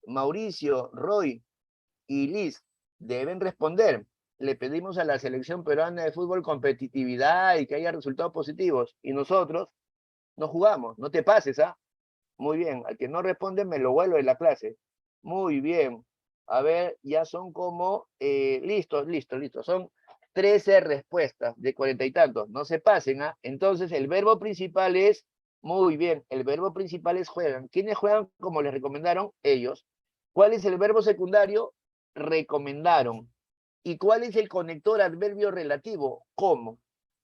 Mauricio, Roy y Liz deben responder. Le pedimos a la selección peruana de fútbol competitividad y que haya resultados positivos. Y nosotros no jugamos. No te pases, ¿ah? Muy bien. Al que no responde me lo vuelvo de la clase. Muy bien. A ver, ya son como... listos. Son 13 respuestas de 40 y tantos. No se pasen, ¿ah? Entonces el verbo principal es... Muy bien. El verbo principal es juegan. ¿Quiénes juegan como les recomendaron? Ellos. ¿Cuál es el verbo secundario? Recomendaron. ¿Y cuál es el conector adverbio relativo? ¿Cómo?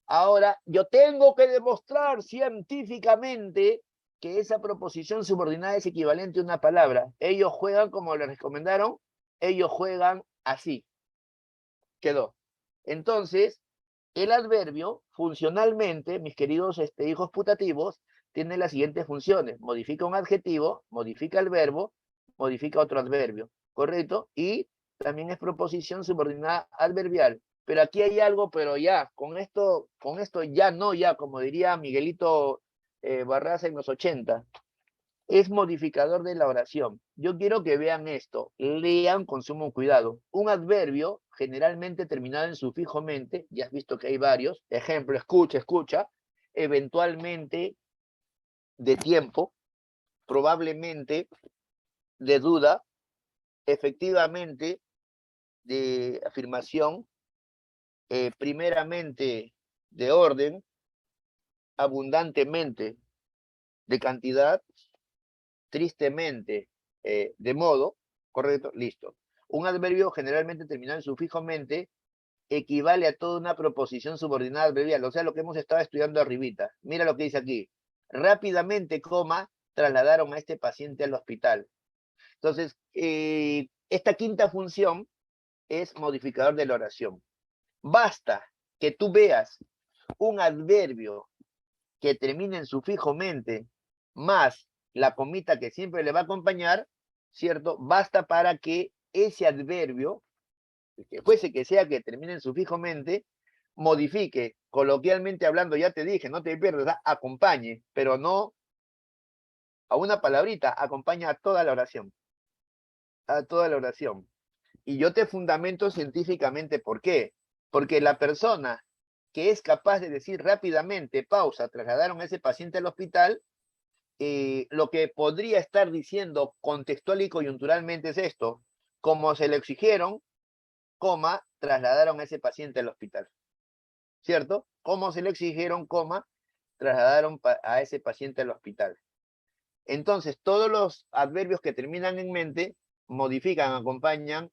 Ahora, yo tengo que demostrar científicamente que esa proposición subordinada es equivalente a una palabra. Ellos juegan como les recomendaron, ellos juegan así. Quedó. Entonces, el adverbio, funcionalmente, mis queridos hijos putativos, tiene las siguientes funciones. Modifica un adjetivo, modifica el verbo, modifica otro adverbio, ¿correcto? Y también es proposición subordinada adverbial. Pero aquí hay algo, pero ya, con esto ya no, ya, como diría Miguelito Barraza en los 80, es modificador de la oración. Yo quiero que vean esto, lean con sumo cuidado. Un adverbio, generalmente terminado en sufijo mente, ya has visto que hay varios, ejemplo, escucha, eventualmente de tiempo, probablemente de duda, efectivamente de afirmación, primeramente de orden, abundantemente de cantidad, tristemente de modo, correcto, listo. Un adverbio generalmente terminado en sufijo mente equivale a toda una proposición subordinada adverbial, o sea, lo que hemos estado estudiando arribita. Mira lo que dice aquí. Rápidamente, trasladaron a este paciente al hospital. Entonces, esta quinta función es modificador de la oración. Basta que tú veas un adverbio que termine en sufijo mente más la comita que siempre le va a acompañar, ¿cierto? Basta para que ese adverbio, que fuese que sea que termine en sufijo mente, modifique, coloquialmente hablando, ya te dije, no te pierdas, acompañe, pero no a una palabrita, acompaña a toda la oración. A toda la oración. Y yo te fundamento científicamente, ¿por qué? Porque la persona que es capaz de decir rápidamente, pausa, trasladaron a ese paciente al hospital, lo que podría estar diciendo contextual y coyunturalmente es esto: como se lo exigieron, trasladaron a ese paciente al hospital. ¿Cierto? Como se lo exigieron, trasladaron a ese paciente al hospital. Entonces, todos los adverbios que terminan en mente modifican, acompañan,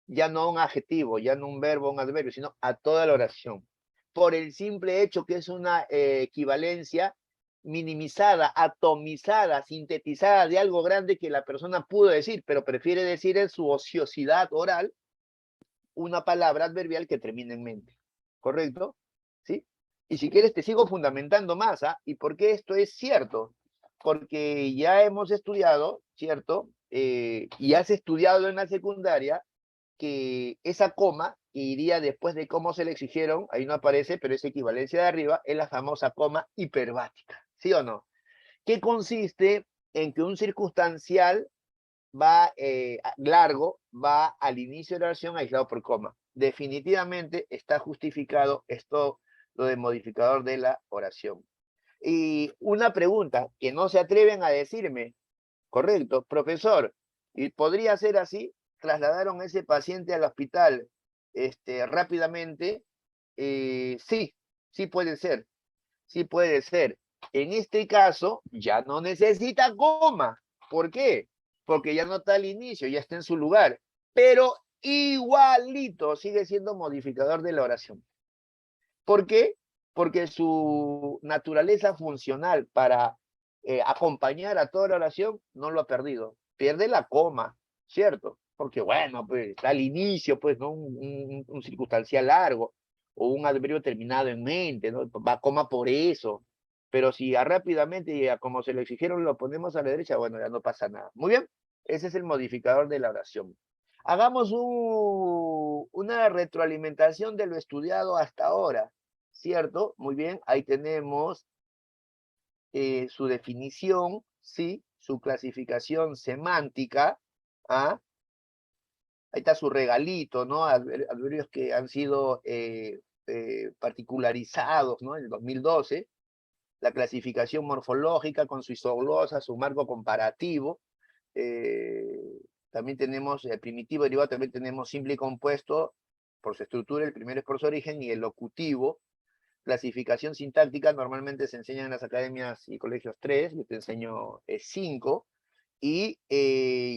ya no un adjetivo, ya no un verbo, un adverbio, sino a toda la oración. Por el simple hecho que es una equivalencia minimizada, atomizada, sintetizada de algo grande que la persona pudo decir, pero prefiere decir en su ociosidad oral una palabra adverbial que termine en mente. ¿Correcto? ¿Sí? Y si quieres te sigo fundamentando más, ¿ah? ¿Y por qué esto es cierto? Porque ya hemos estudiado, ¿cierto? Y has estudiado en la secundaria que esa coma que iría después de cómo se le exigieron, ahí no aparece, pero es equivalencia de arriba, es la famosa coma hiperbática, ¿sí o no? Que consiste en que un circunstancial va largo, va al inicio de la oración aislado por coma. Definitivamente está justificado esto, lo de modificador de la oración. Y una pregunta que no se atreven a decirme, correcto, profesor, ¿y podría ser así? Trasladaron a ese paciente al hospital rápidamente. Sí, sí puede ser, En este caso, ya no necesita coma. ¿Por qué? Porque ya no está al inicio, ya está en su lugar. Pero igualito sigue siendo modificador de la oración. ¿Por qué? Porque su naturaleza funcional para acompañar a toda la oración no lo ha perdido. Pierde la coma, ¿cierto? Porque bueno, pues está al inicio, pues, ¿no? Un circunstancial largo o un adverbio terminado en mente, ¿no? Va coma por eso. Pero si rápidamente, como se lo exigieron, lo ponemos a la derecha, bueno, ya no pasa nada. Muy bien, ese es el modificador de la oración. Hagamos una retroalimentación de lo estudiado hasta ahora, ¿cierto? Muy bien, ahí tenemos su definición, ¿sí? Su clasificación semántica, ¿ah? Ahí está su regalito, ¿no? Adverbios que han sido particularizados, ¿no? En el 2012, la clasificación morfológica con su isoglosa, su marco comparativo, también tenemos el primitivo derivado, también tenemos simple y compuesto por su estructura, el primero es por su origen, y el locutivo. Clasificación sintáctica normalmente se enseña en las academias y colegios 3, yo te enseño 5, y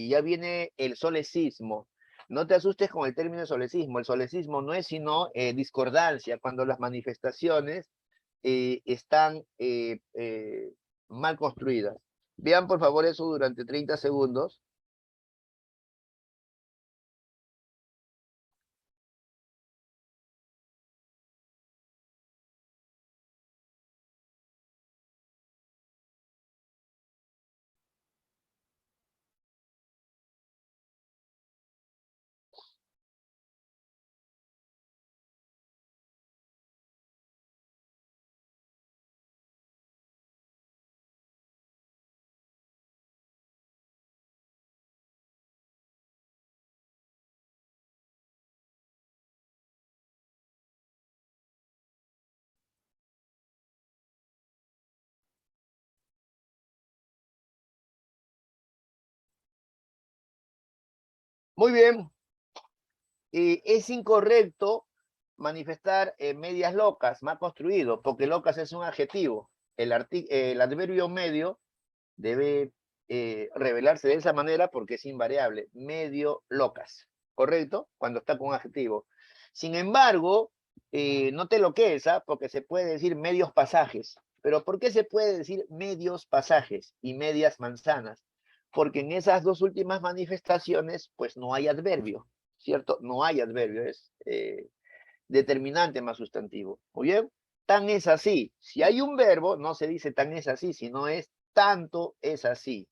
ya viene el solecismo. No te asustes con el término solecismo. El solecismo no es sino discordancia, cuando las manifestaciones están mal construidas. Vean por favor eso durante 30 segundos. Muy bien. Es incorrecto manifestar medias locas, mal construido, porque locas es un adjetivo. El adverbio medio debe revelarse de esa manera porque es invariable. Medio locas, ¿correcto? Cuando está con un adjetivo. Sin embargo, no te loques, porque se puede decir medios pasajes. Pero ¿por qué se puede decir medios pasajes y medias manzanas? Porque en esas dos últimas manifestaciones, pues no hay adverbio, ¿cierto? No hay adverbio, es determinante más sustantivo. Muy bien, tan es así. Si hay un verbo, no se dice tan es así, sino es tanto es así.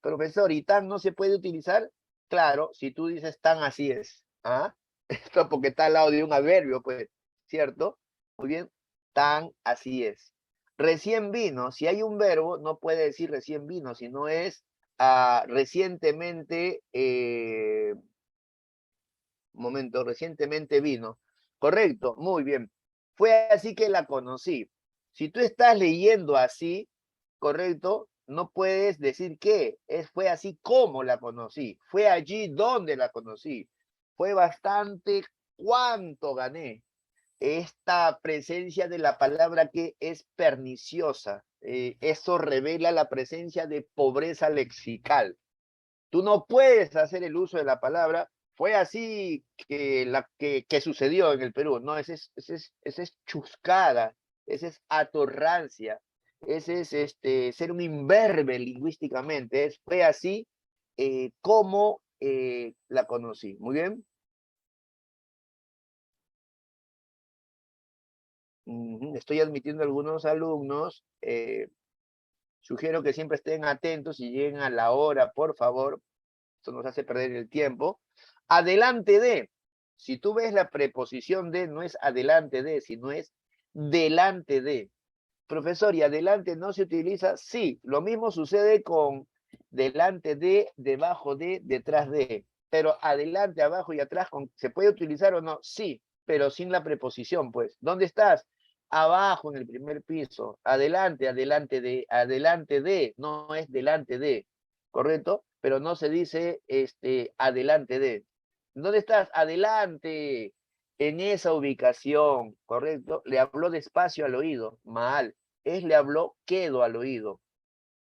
Profesor, ¿y tan no se puede utilizar? Claro, si tú dices tan así es. ¿Ah? Esto porque está al lado de un adverbio, pues, ¿cierto? Muy bien, tan así es. Recién vino, si hay un verbo, no puede decir recién vino, sino es recientemente, momento, recientemente vino. Correcto, muy bien. Fue así que la conocí. Si tú estás leyendo así, correcto, no puedes decir qué. Fue así como la conocí. Fue allí donde la conocí. Fue bastante cuánto gané. Esta presencia de la palabra que es perniciosa. Eso revela la presencia de pobreza lexical. Tú no puedes hacer el uso de la palabra. Fue así que sucedió en el Perú. No, ese es chuscada, ese es atorrancia, ese es ser un imberbe lingüísticamente. Fue así como la conocí. Muy bien. Estoy admitiendo algunos alumnos. Sugiero que siempre estén atentos y lleguen a la hora, por favor. Esto nos hace perder el tiempo. Adelante de. Si tú ves la preposición de, no es adelante de, sino es delante de. Profesor, ¿y adelante no se utiliza? Sí, lo mismo sucede con delante de, debajo de, detrás de. Pero adelante, abajo y atrás, ¿se puede utilizar o no? Sí, pero sin la preposición, pues. ¿Dónde estás? Abajo, en el primer piso. Adelante, adelante de, no es delante de. ¿Correcto? Pero no se dice adelante de. ¿Dónde estás? Adelante, en esa ubicación, ¿correcto? Le habló despacio al oído, mal. es le habló quedo al oído.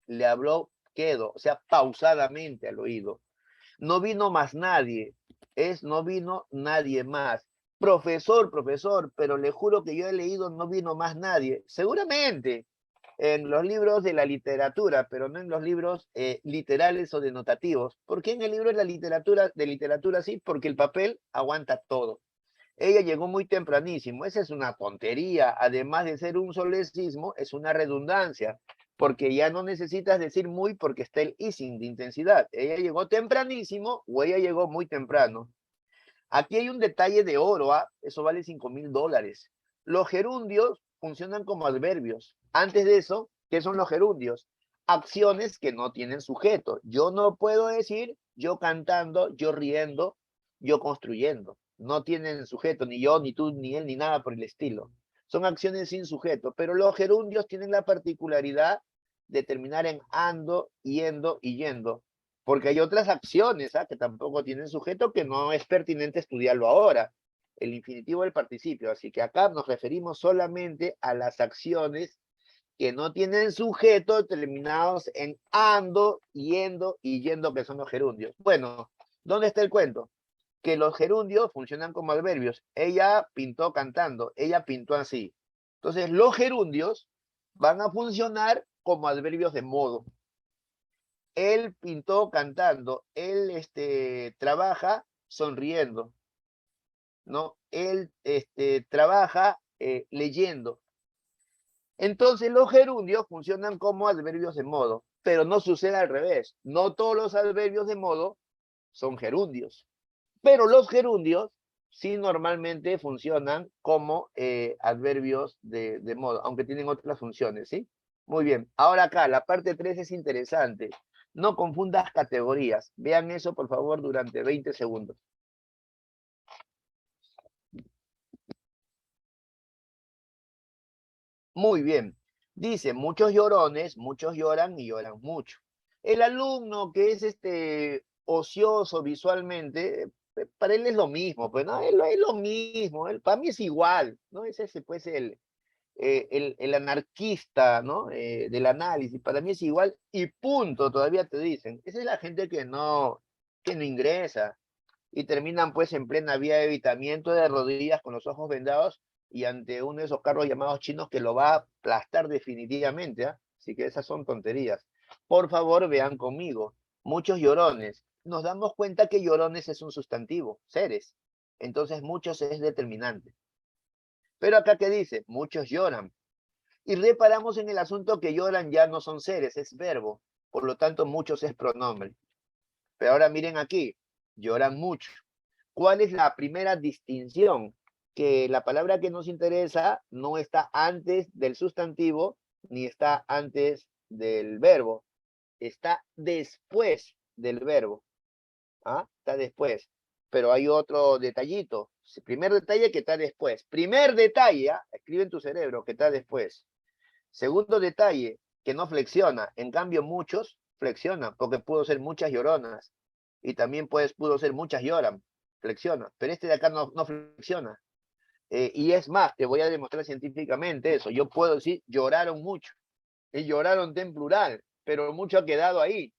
Le habló quedo, o sea, pausadamente al oído. No vino más nadie, no vino nadie más. Profesor, pero le juro que yo he leído no vino más nadie. Seguramente en los libros de la literatura, pero no en los libros literales o denotativos. ¿Por qué en el libro de literatura sí? Porque el papel aguanta todo. Ella llegó muy tempranísimo. Esa es una tontería. Además de ser un solecismo, es una redundancia, porque ya no necesitas decir muy porque está el ising de intensidad. Ella llegó tempranísimo o ella llegó muy temprano. Aquí hay un detalle de oro, ¿ah? Eso vale $5,000. Los gerundios funcionan como adverbios. Antes de eso, ¿qué son los gerundios? Acciones que no tienen sujeto. Yo no puedo decir yo cantando, yo riendo, yo construyendo. No tienen sujeto, ni yo, ni tú, ni él, ni nada por el estilo. Son acciones sin sujeto, pero los gerundios tienen la particularidad de terminar en ando, yendo y yendo. Porque hay otras acciones que tampoco tienen sujeto, que no es pertinente estudiarlo ahora. El infinitivo del participio. Así que acá nos referimos solamente a las acciones que no tienen sujeto terminados en ando, yendo y yendo, que son los gerundios. Bueno, ¿dónde está el cuento? Que los gerundios funcionan como adverbios. Ella pintó cantando, ella pintó así. Entonces, los gerundios van a funcionar como adverbios de modo. Él pintó cantando, él trabaja sonriendo, ¿no? Él trabaja leyendo. Entonces los gerundios funcionan como adverbios de modo, pero no sucede al revés. No todos los adverbios de modo son gerundios, pero los gerundios sí normalmente funcionan como adverbios de modo, aunque tienen otras funciones, ¿sí? Muy bien. Ahora acá, la parte 3 es interesante. No confundas categorías. Vean eso, por favor, durante 20 segundos. Muy bien. Dice, muchos llorones, muchos lloran y lloran mucho. El alumno que es ocioso visualmente, para él es lo mismo, pues no, es lo mismo, para mí es igual, ¿no? Es ese, pues, el anarquista, ¿no? Del análisis, para mí es igual y punto, todavía te dicen. Esa es la gente que no ingresa y terminan pues en plena vía de evitamiento de rodillas con los ojos vendados y ante uno de esos carros llamados chinos que lo va a aplastar definitivamente, ¿ah? Así que esas son tonterías. Por favor, vean conmigo. Muchos llorones. Nos damos cuenta que llorones es un sustantivo, seres. Entonces muchos es determinante. Pero acá, ¿qué dice? Muchos lloran. Y reparamos en el asunto que lloran ya no son seres, es verbo. Por lo tanto, muchos es pronombre. Pero ahora miren aquí, lloran mucho. ¿Cuál es la primera distinción? Que la palabra que nos interesa no está antes del sustantivo ni está antes del verbo. Está después del verbo. ¿Ah? Está después. Pero hay otro detallito. Primer detalle que está después. Primer detalle, escribe en tu cerebro que está después. Segundo detalle, que no flexiona. En cambio, muchos flexionan, porque pudo ser muchas lloronas. Y también pudo ser muchas lloran. Flexiona. Pero este de acá no flexiona. Y es más, te voy a demostrar científicamente eso. Yo puedo decir, lloraron mucho. Y lloraron en plural, pero mucho ha quedado ahí,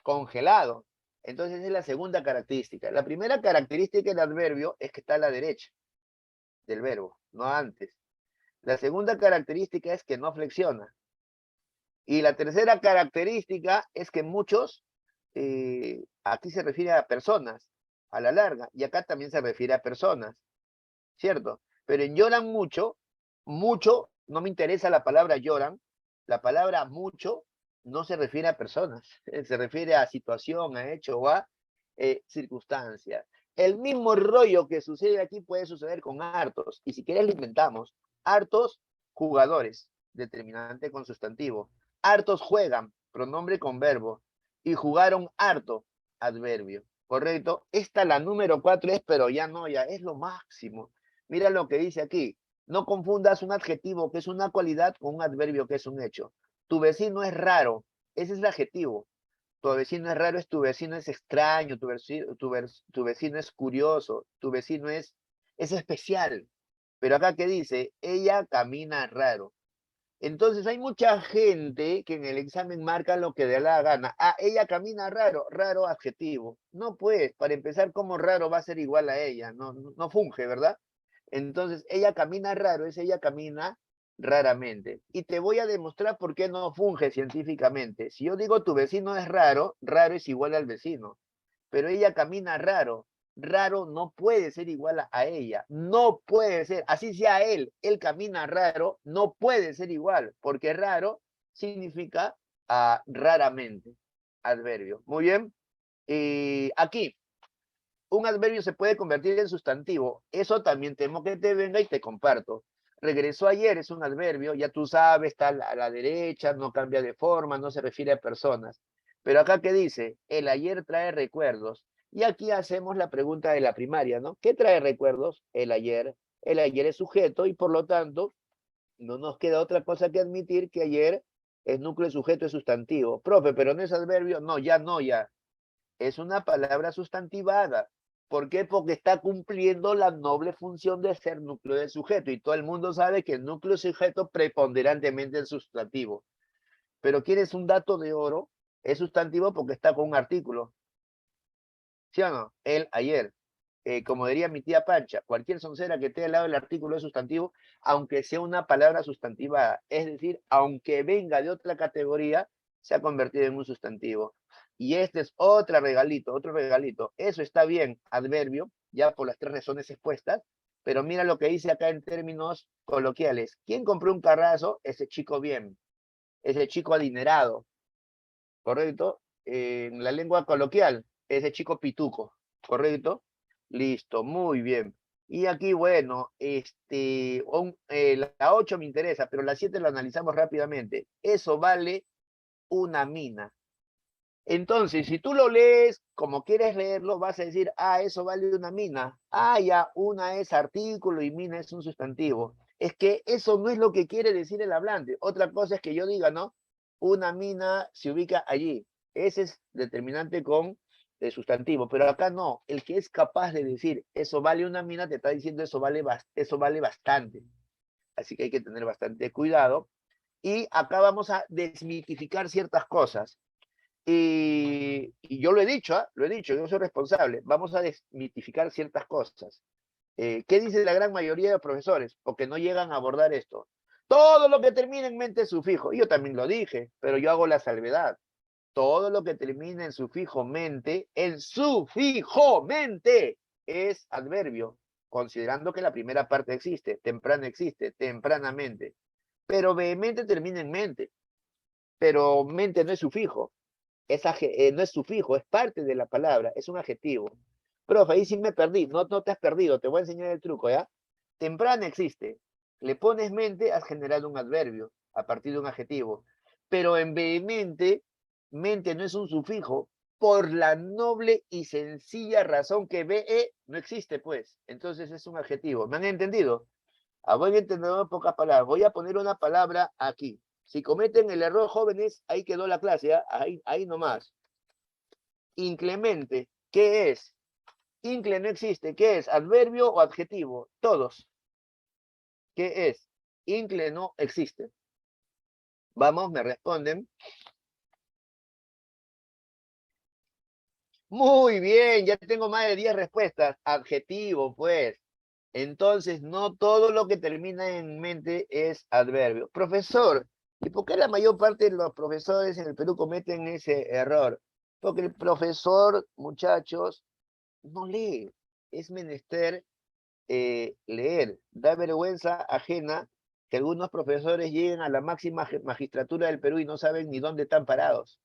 congelado. Entonces esa es la segunda característica. La primera característica del adverbio es que está a la derecha del verbo, no antes. La segunda característica es que no flexiona. Y la tercera característica es que muchos, aquí se refiere a personas, a la larga, y acá también se refiere a personas, ¿cierto? Pero en lloran mucho, mucho, no me interesa la palabra lloran, la palabra mucho no se refiere a personas, se refiere a situación, a hecho o a circunstancia. El mismo rollo que sucede aquí puede suceder con hartos, y si quieres lo inventamos. Hartos jugadores, determinante con sustantivo. Hartos juegan, pronombre con verbo. Y jugaron harto, adverbio. ¿Correcto? Esta, la número 4 es, pero ya no, ya es lo máximo. Mira lo que dice aquí. No confundas un adjetivo que es una cualidad con un adverbio que es un hecho. Tu vecino es raro. Ese es el adjetivo. Tu vecino es raro, tu vecino es extraño, tu vecino es curioso, tu vecino es especial. Pero acá, ¿qué dice? Ella camina raro. Entonces hay mucha gente que en el examen marca lo que de la gana. Ah, ella camina raro, raro adjetivo. No pues, para empezar, ¿cómo raro va a ser igual a ella? No funge, ¿verdad? Entonces, ella camina raro, es ella camina raramente. Y te voy a demostrar por qué no funge científicamente. Si yo digo tu vecino es raro, raro es igual al vecino. Pero ella camina raro. Raro no puede ser igual a ella. No puede ser. Así sea él camina raro, no puede ser igual. Porque raro significa raramente. Adverbio. Muy bien. Y aquí, un adverbio se puede convertir en sustantivo. Eso también temo que te venga y te comparto. Regresó ayer es un adverbio, ya tú sabes, está a la derecha, no cambia de forma, no se refiere a personas. Pero acá, ¿qué dice? El ayer trae recuerdos. Y aquí hacemos la pregunta de la primaria, ¿no? ¿Qué trae recuerdos? El ayer. El ayer es sujeto y por lo tanto no nos queda otra cosa que admitir que ayer es núcleo sujeto es sustantivo. Profe, pero no es adverbio. No, ya no, ya es una palabra sustantivada. ¿Por qué? Porque está cumpliendo la noble función de ser núcleo de sujeto. Y todo el mundo sabe que el núcleo sujeto preponderantemente es sustantivo. Pero ¿quieres un dato de oro? Es sustantivo porque está con un artículo. ¿Sí o no? El ayer. Como diría mi tía Pancha, cualquier soncera que esté al lado del artículo es sustantivo, aunque sea una palabra sustantivada. Es decir, aunque venga de otra categoría, se ha convertido en un sustantivo. Y este es otro regalito, otro regalito. Eso está bien, adverbio, ya por las tres razones expuestas, pero mira lo que dice acá en términos coloquiales. ¿Quién compró un carrazo? Ese chico bien, ese chico adinerado, ¿correcto? En la lengua coloquial, ese chico pituco, ¿correcto? Listo, muy bien. Y aquí, bueno, la 8 me interesa, pero la 7 la analizamos rápidamente. Eso vale una mina. Entonces, si tú lo lees como quieres leerlo, vas a decir, ah, eso vale una mina. Ah, ya, una es artículo y mina es un sustantivo. Es que eso no es lo que quiere decir el hablante. Otra cosa es que yo diga, ¿no? Una mina se ubica allí. Ese es determinante con el sustantivo, pero acá no. El que es capaz de decir, eso vale una mina, te está diciendo, eso vale bastante. Así que hay que tener bastante cuidado. Y acá vamos a desmitificar ciertas cosas. Y yo lo he dicho, lo he dicho, yo soy responsable. Vamos a desmitificar ciertas cosas. ¿Qué dice la gran mayoría de los profesores? Porque no llegan a abordar esto. Todo lo que termina en mente es sufijo. Yo también lo dije, pero yo hago la salvedad. Todo lo que termina en sufijo mente, es adverbio, considerando que la primera parte existe, temprano existe, tempranamente. Pero vehemente termina en mente. Pero mente no es sufijo. No es sufijo, es parte de la palabra, es un adjetivo. Profe, ahí sí me perdí, no te has perdido, te voy a enseñar el truco, ¿ya? Temprana existe, le pones mente, has generado un adverbio a partir de un adjetivo, pero en vehemente, mente no es un sufijo, por la noble y sencilla razón que ve no existe, pues, entonces es un adjetivo. ¿Me han entendido? A buen entendedor, pocas palabras. Voy a poner una palabra aquí. Si cometen el error, jóvenes, ahí quedó la clase, ¿eh? Ahí nomás. Inclemente, ¿qué es? Incle no existe, ¿qué es? ¿Adverbio o adjetivo? Todos. ¿Qué es? Incle no existe. Vamos, me responden. Muy bien, ya tengo más de 10 respuestas. Adjetivo, pues. Entonces, no todo lo que termina en mente es adverbio. Profesor, ¿y por qué la mayor parte de los profesores en el Perú cometen ese error? Porque el profesor, muchachos, no lee. Es menester leer. Da vergüenza ajena que algunos profesores lleguen a la máxima magistratura del Perú y no saben ni dónde están parados,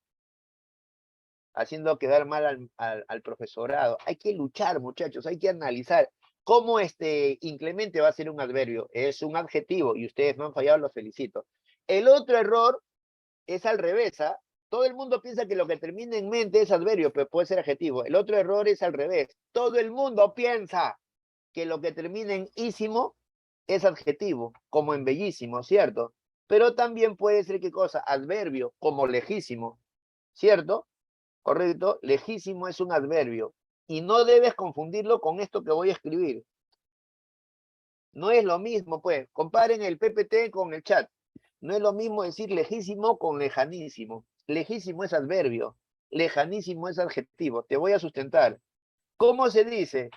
haciendo quedar mal al profesorado. Hay que luchar, muchachos, hay que analizar cómo este inclemente va a ser un adverbio. Es un adjetivo y ustedes no han fallado, los felicito. El otro error es al revés, ¿ah? Todo el mundo piensa que lo que termina en mente es adverbio, pero puede ser adjetivo. El otro error es al revés. Todo el mundo piensa que lo que termina en ísimo es adjetivo, como en bellísimo, ¿cierto? Pero también puede ser, ¿qué cosa? Adverbio, como lejísimo, ¿cierto? Correcto, legítimo es un adverbio y no debes confundirlo con esto que voy a escribir. No es lo mismo, pues. Comparen el PPT con el chat. No es lo mismo decir lejísimo con lejanísimo. Lejísimo es adverbio, lejanísimo es adjetivo. Te voy a sustentar. ¿Cómo se dice?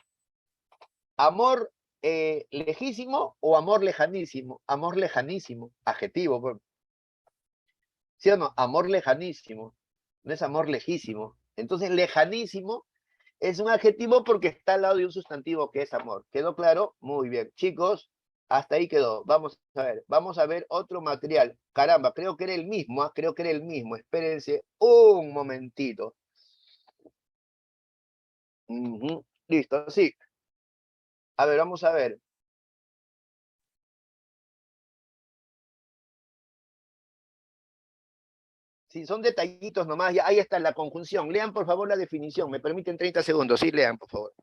¿Amor lejísimo o amor lejanísimo? Amor lejanísimo, adjetivo. Pues. ¿Sí o no? Amor lejanísimo, no es amor lejísimo. Entonces, lejanísimo es un adjetivo porque está al lado de un sustantivo que es amor. ¿Quedó claro? Muy bien. Chicos, hasta ahí quedó. Vamos a ver otro material. Caramba, creo que era el mismo, creo que era el mismo. Espérense un momentito. Listo, sí. A ver, vamos a ver. Sí, son detallitos nomás. Ya, ahí está la conjunción. Lean, por favor, la definición. Me permiten 30 segundos. Sí, lean, por favor.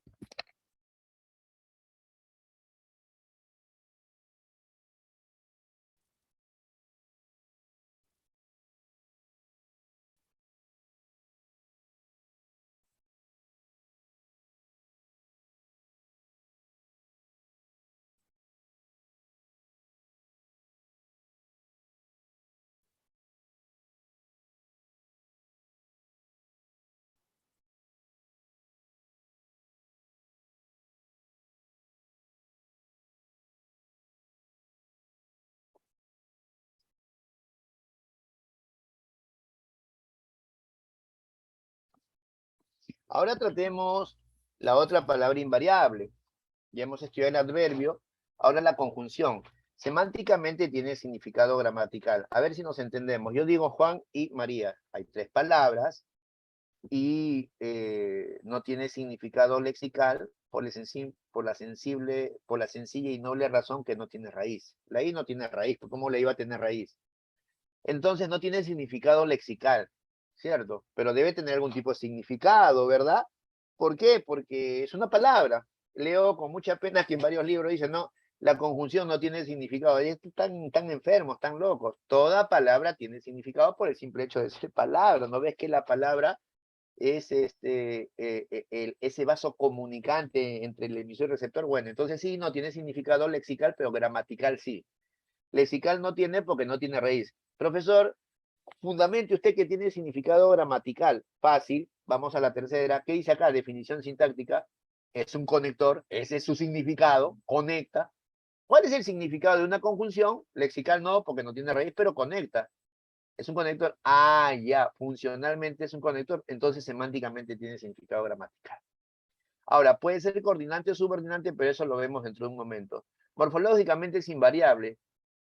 Ahora tratemos la otra palabra invariable. Ya hemos estudiado el adverbio, ahora la conjunción. Semánticamente tiene significado gramatical. A ver si nos entendemos. Yo digo Juan y María. Hay tres palabras y no tiene significado lexical por la sencilla y noble razón que no tiene raíz. La I no tiene raíz, ¿cómo le iba a tener raíz? Entonces no tiene significado lexical, ¿cierto? Pero debe tener algún tipo de significado, ¿verdad? ¿Por qué? Porque es una palabra. Leo con mucha pena que en varios libros dicen, no, la conjunción no tiene significado. Están enfermos, están locos. Toda palabra tiene significado por el simple hecho de ser palabra. ¿No ves que la palabra es ese vaso comunicante entre el emisor y el receptor? Bueno, entonces sí, no tiene significado lexical, pero gramatical sí. Lexical no tiene porque no tiene raíz. Profesor, fundamente usted que tiene significado gramatical. Fácil. Vamos a la tercera. ¿Qué dice acá? Definición sintáctica. Es un conector. Ese es su significado. Conecta. ¿Cuál es el significado de una conjunción? Lexical no, porque no tiene raíz, pero conecta. Es un conector. Ah, ya. Funcionalmente es un conector. Entonces semánticamente tiene significado gramatical. Ahora, puede ser coordinante o subordinante, pero eso lo vemos dentro de un momento. Morfológicamente es invariable.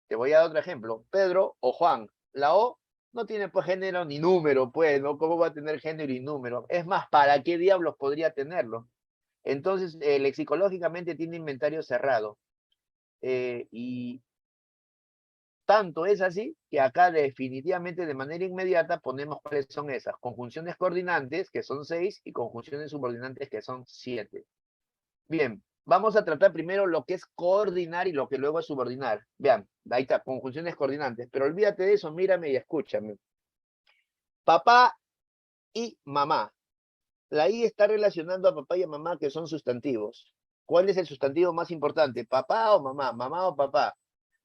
Te voy a dar otro ejemplo. Pedro o Juan. La O no tiene pues género ni número, pues, ¿no? ¿Cómo va a tener género y número? Es más, ¿para qué diablos podría tenerlo? Entonces, lexicológicamente tiene inventario cerrado. Y tanto es así que acá definitivamente de manera inmediata ponemos cuáles son esas. Conjunciones coordinantes, que son 6, y conjunciones subordinantes, que son 7. Bien, vamos a tratar primero lo que es coordinar y lo que luego es subordinar. Vean, ahí está, conjunciones coordinantes. Pero olvídate de eso, mírame y escúchame. Papá y mamá. La I está relacionando a papá y a mamá, que son sustantivos. ¿Cuál es el sustantivo más importante? ¿Papá o mamá? ¿Mamá o papá?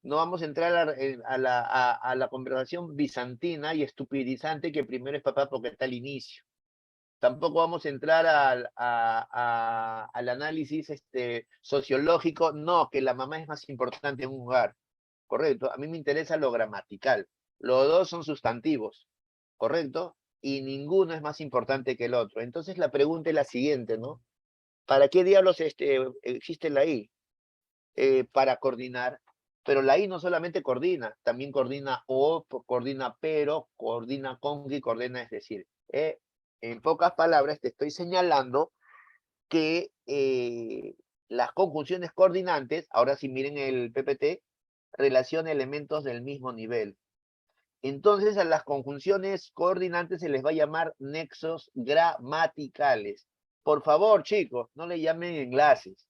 No vamos a entrar a la conversación bizantina y estupidizante que primero es papá porque está al inicio. Tampoco vamos a entrar al análisis sociológico. No, que la mamá es más importante en un hogar. Correcto. A mí me interesa lo gramatical. Los dos son sustantivos. Correcto. Y ninguno es más importante que el otro. Entonces la pregunta es la siguiente, ¿no? ¿Para qué diablos existe la I? Para coordinar. Pero la I no solamente coordina, también coordina o, coordina pero, coordina con y coordina, es decir, en pocas palabras te estoy señalando que las conjunciones coordinantes, ahora sí miren el PPT, relaciona elementos del mismo nivel. Entonces a las conjunciones coordinantes se les va a llamar nexos gramaticales. Por favor, chicos, no le llamen enlaces.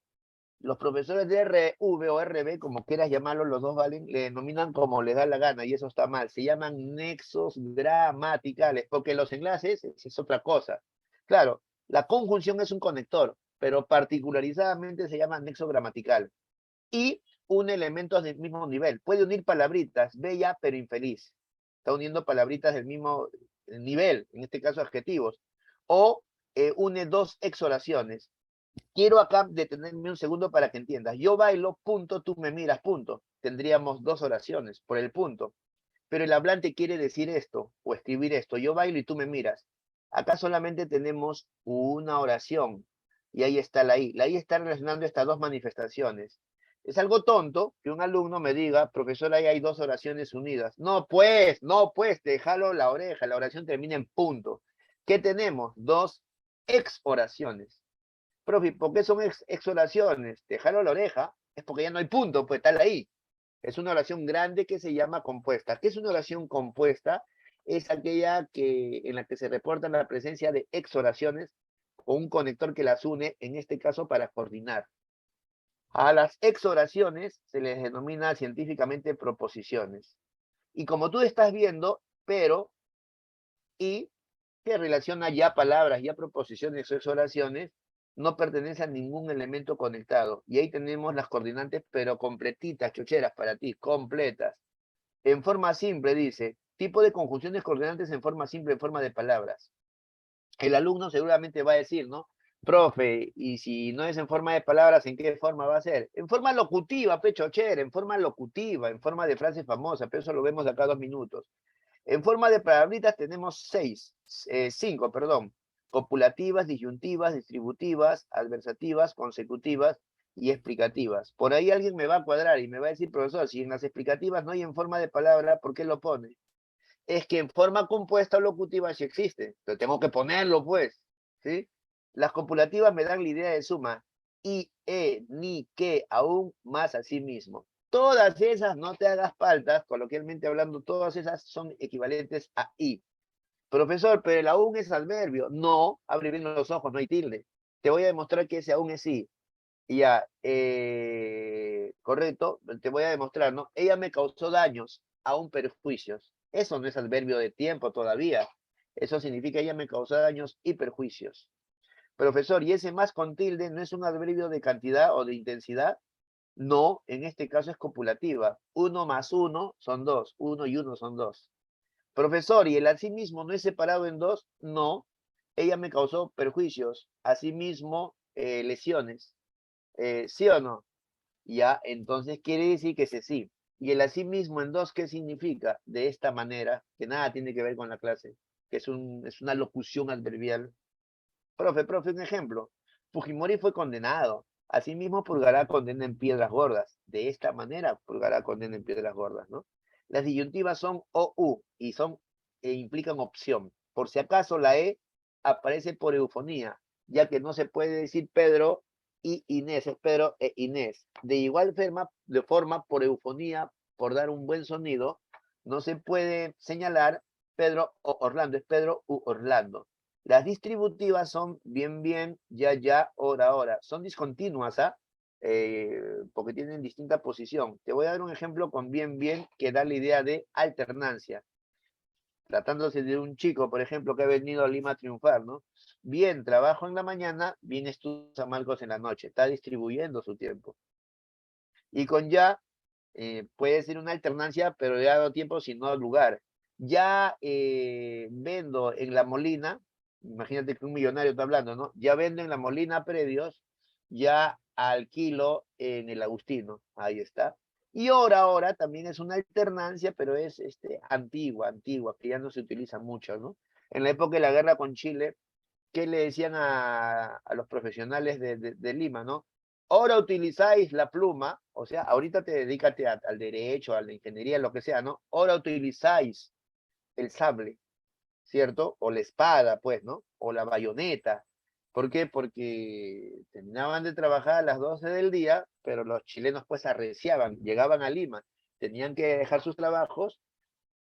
Los profesores de RV o RB, como quieras llamarlos, los dos valen, le denominan como les da la gana y eso está mal. Se llaman nexos gramaticales, porque los enlaces es otra cosa. Claro, la conjunción es un conector, pero particularizadamente se llama nexo gramatical. Y une elementos del mismo nivel. Puede unir palabritas, bella pero infeliz. Está uniendo palabritas del mismo nivel, en este caso adjetivos. O une dos exoraciones. Quiero acá detenerme un segundo para que entiendas. Yo bailo, punto, tú me miras, punto. Tendríamos dos oraciones por el punto. Pero el hablante quiere decir esto o escribir esto. Yo bailo y tú me miras. Acá solamente tenemos una oración. Y ahí está la I. La I está relacionando estas dos manifestaciones. Es algo tonto que un alumno me diga, profesor, ahí hay dos oraciones unidas. No, pues, déjalo la oreja. La oración termina en punto. ¿Qué tenemos? Dos ex oraciones. Profe, ¿por qué son ex oraciones? Déjalo la oreja. Es porque ya no hay punto, pues está ahí. Es una oración grande que se llama compuesta. ¿Qué es una oración compuesta? Es aquella en la que se reporta la presencia de ex oraciones o un conector que las une, en este caso para coordinar. A las ex oraciones se les denomina científicamente proposiciones. Y como tú estás viendo, pero, y, que relaciona ya palabras, ya proposiciones o ex oraciones, no pertenece a ningún elemento conectado. Y ahí tenemos las coordinantes, pero completitas, chocheras para ti, completas. En forma simple, dice, tipo de conjunciones coordinantes en forma simple, en forma de palabras. El alumno seguramente va a decir, ¿no? Profe, y si no es en forma de palabras, ¿en qué forma va a ser? En forma locutiva, pechochera, en forma locutiva, en forma de frase famosa, pero eso lo vemos de acá a 2 minutos. En forma de palabritas tenemos cinco, perdón. Copulativas, disyuntivas, distributivas, adversativas, consecutivas y explicativas. Por ahí alguien me va a cuadrar y me va a decir, profesor, si en las explicativas no hay en forma de palabra, ¿por qué lo pone? Es que en forma compuesta o locutiva sí existe, pero tengo que ponerlo, pues, ¿sí? Las copulativas me dan la idea de suma. Y, ni, que, aún, más, así mismo. Todas esas, no te hagas faltas, coloquialmente hablando, todas esas son equivalentes a y. Profesor, pero el aún es adverbio. No, abre bien los ojos, no hay tilde. Te voy a demostrar que ese aún es sí. Ya, correcto, te voy a demostrar, ¿no? Ella me causó daños, aún perjuicios. Eso no es adverbio de tiempo todavía. Eso significa ella me causó daños y perjuicios. Profesor, ¿y ese más con tilde no es un adverbio de cantidad o de intensidad? No, en este caso es copulativa. 1 más 1 son 2. 1 y 1 son 2. Profesor, ¿y el asimismo no es separado en dos? No, ella me causó perjuicios, asimismo lesiones. ¿Sí o no? Ya, entonces quiere decir que ese sí. Y el asimismo en dos, ¿qué significa? De esta manera, que nada tiene que ver con la clase, que es una locución adverbial. Profe, un ejemplo. Fujimori fue condenado. Asimismo purgará condena en piedras gordas. De esta manera purgará condena en piedras gordas, ¿no? Las disyuntivas son o, u, y implican opción. Por si acaso la e aparece por eufonía, ya que no se puede decir Pedro y Inés, es Pedro e Inés. De igual forma, por eufonía, por dar un buen sonido, no se puede señalar Pedro o Orlando, es Pedro u Orlando. Las distributivas son bien, ya, hora. Son discontinuas, ¿ah? Porque tienen distinta posición. Te voy a dar un ejemplo con bien, que da la idea de alternancia. Tratándose de un chico, por ejemplo, que ha venido a Lima a triunfar, ¿no? Bien, trabajo en la mañana, bien estudia San Marcos en la noche. Está distribuyendo su tiempo. Y con ya, puede ser una alternancia, pero ya no tiempo, sino lugar. Ya vendo en La Molina, imagínate que un millonario está hablando, ¿no? Ya vendo en La Molina predios, ya alquilo en el Agustino, ahí está. Y ahora también es una alternancia, pero es antigua, que ya no se utiliza mucho, ¿no? En la época de la guerra con Chile, ¿qué le decían a los profesionales de Lima, no? Ahora utilizáis la pluma, o sea, ahorita te dedícate al derecho, a la ingeniería, lo que sea, ¿no? Ahora utilizáis el sable, ¿cierto? O la espada, pues, ¿no? O la bayoneta. ¿Por qué? Porque terminaban de trabajar a las 12 del día, pero los chilenos pues arreciaban, llegaban a Lima, tenían que dejar sus trabajos,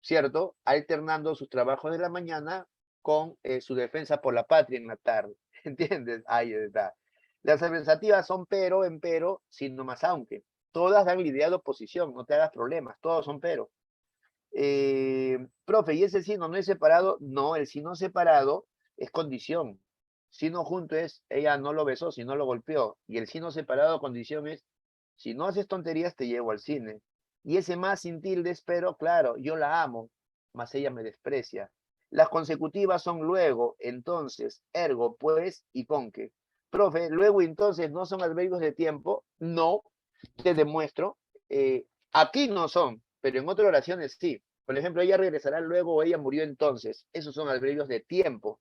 ¿cierto? Alternando sus trabajos de la mañana con su defensa por la patria en la tarde. ¿Entiendes? Ahí está. Las adversativas son pero, empero, sino más aunque. Todas dan la idea de oposición, no te hagas problemas, todos son pero. Profe, ¿y ese sino no es separado? No, el sino separado es condición. Sino junto es, ella no lo besó, sino lo golpeó. Y el sino separado, condición es, Si no haces tonterías, te llevo al cine. Y ese más sin tildes, pero claro, yo la amo, mas ella me desprecia. Las consecutivas son luego, entonces, ergo, pues y conque. Profe, luego entonces no son adverbios de tiempo. No, te demuestro. Aquí no son, pero en otras oraciones sí. Por ejemplo, ella regresará luego o ella murió entonces. Esos son adverbios de tiempo.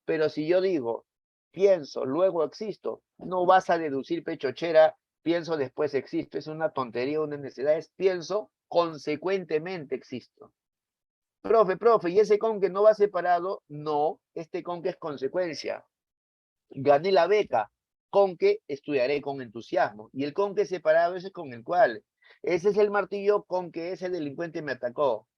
Pero si yo digo, pienso, luego existo, no vas a deducir pechochera, pienso, después existo. Es una tontería, una necesidad. Es pienso, consecuentemente existo. Profe, ¿y ese con que no va separado? No, este con que es consecuencia. Gané la beca, con que estudiaré con entusiasmo. Y el con que separado, ese es con el cual. Ese es el martillo con que ese delincuente me atacó.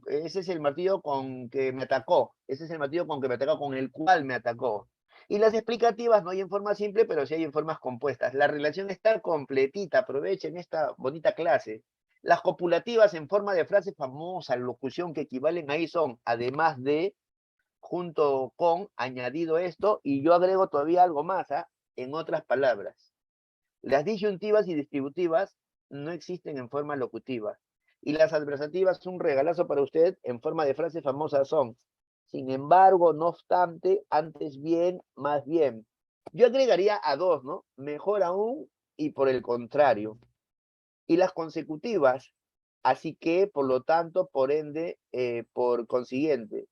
Ese es el martillo con que me atacó. Ese es el martillo con que me atacó, con el cual me atacó. Y las explicativas no hay en forma simple, pero sí hay en formas compuestas. La relación está completita. Aprovechen esta bonita clase. Las copulativas en forma de frase famosa, locución, que equivalen ahí son, además de, junto con, añadido esto, y yo agrego todavía algo más, ¿ah? En otras palabras. Las disyuntivas y distributivas no existen en forma locutiva. Y las adversativas, un regalazo para usted, en forma de frase famosa son, sin embargo, no obstante, antes bien, más bien. Yo agregaría a dos, ¿no? Mejor aún y por el contrario. Y las consecutivas, así que, por lo tanto, por ende, por consiguiente.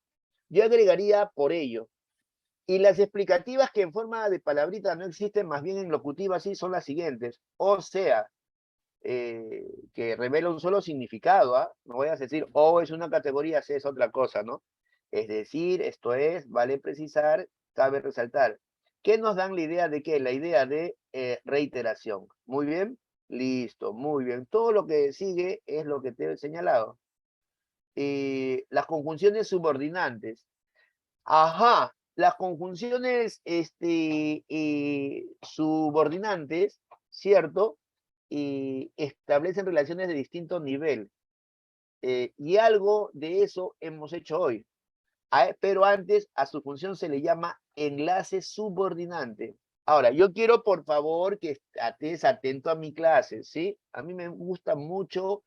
Yo agregaría por ello. Y las explicativas que en forma de palabrita no existen, más bien en locutiva sí, son las siguientes. O sea, que revela un solo significado, ¿ah? No voy a decir, o es una categoría, C es otra cosa, ¿no? Es decir, esto es, vale precisar, cabe resaltar. ¿Qué nos dan la idea de qué? La idea de reiteración. Muy bien, listo, muy bien. Todo lo que sigue es lo que te he señalado. Las conjunciones subordinantes. Ajá, las conjunciones subordinantes, ¿cierto? Y establecen relaciones de distinto nivel. Y algo de eso hemos hecho hoy. Pero antes a su función se le llama enlace subordinante. Ahora, yo quiero por favor que estés atento a mi clase, ¿sí? A mí me gusta mucho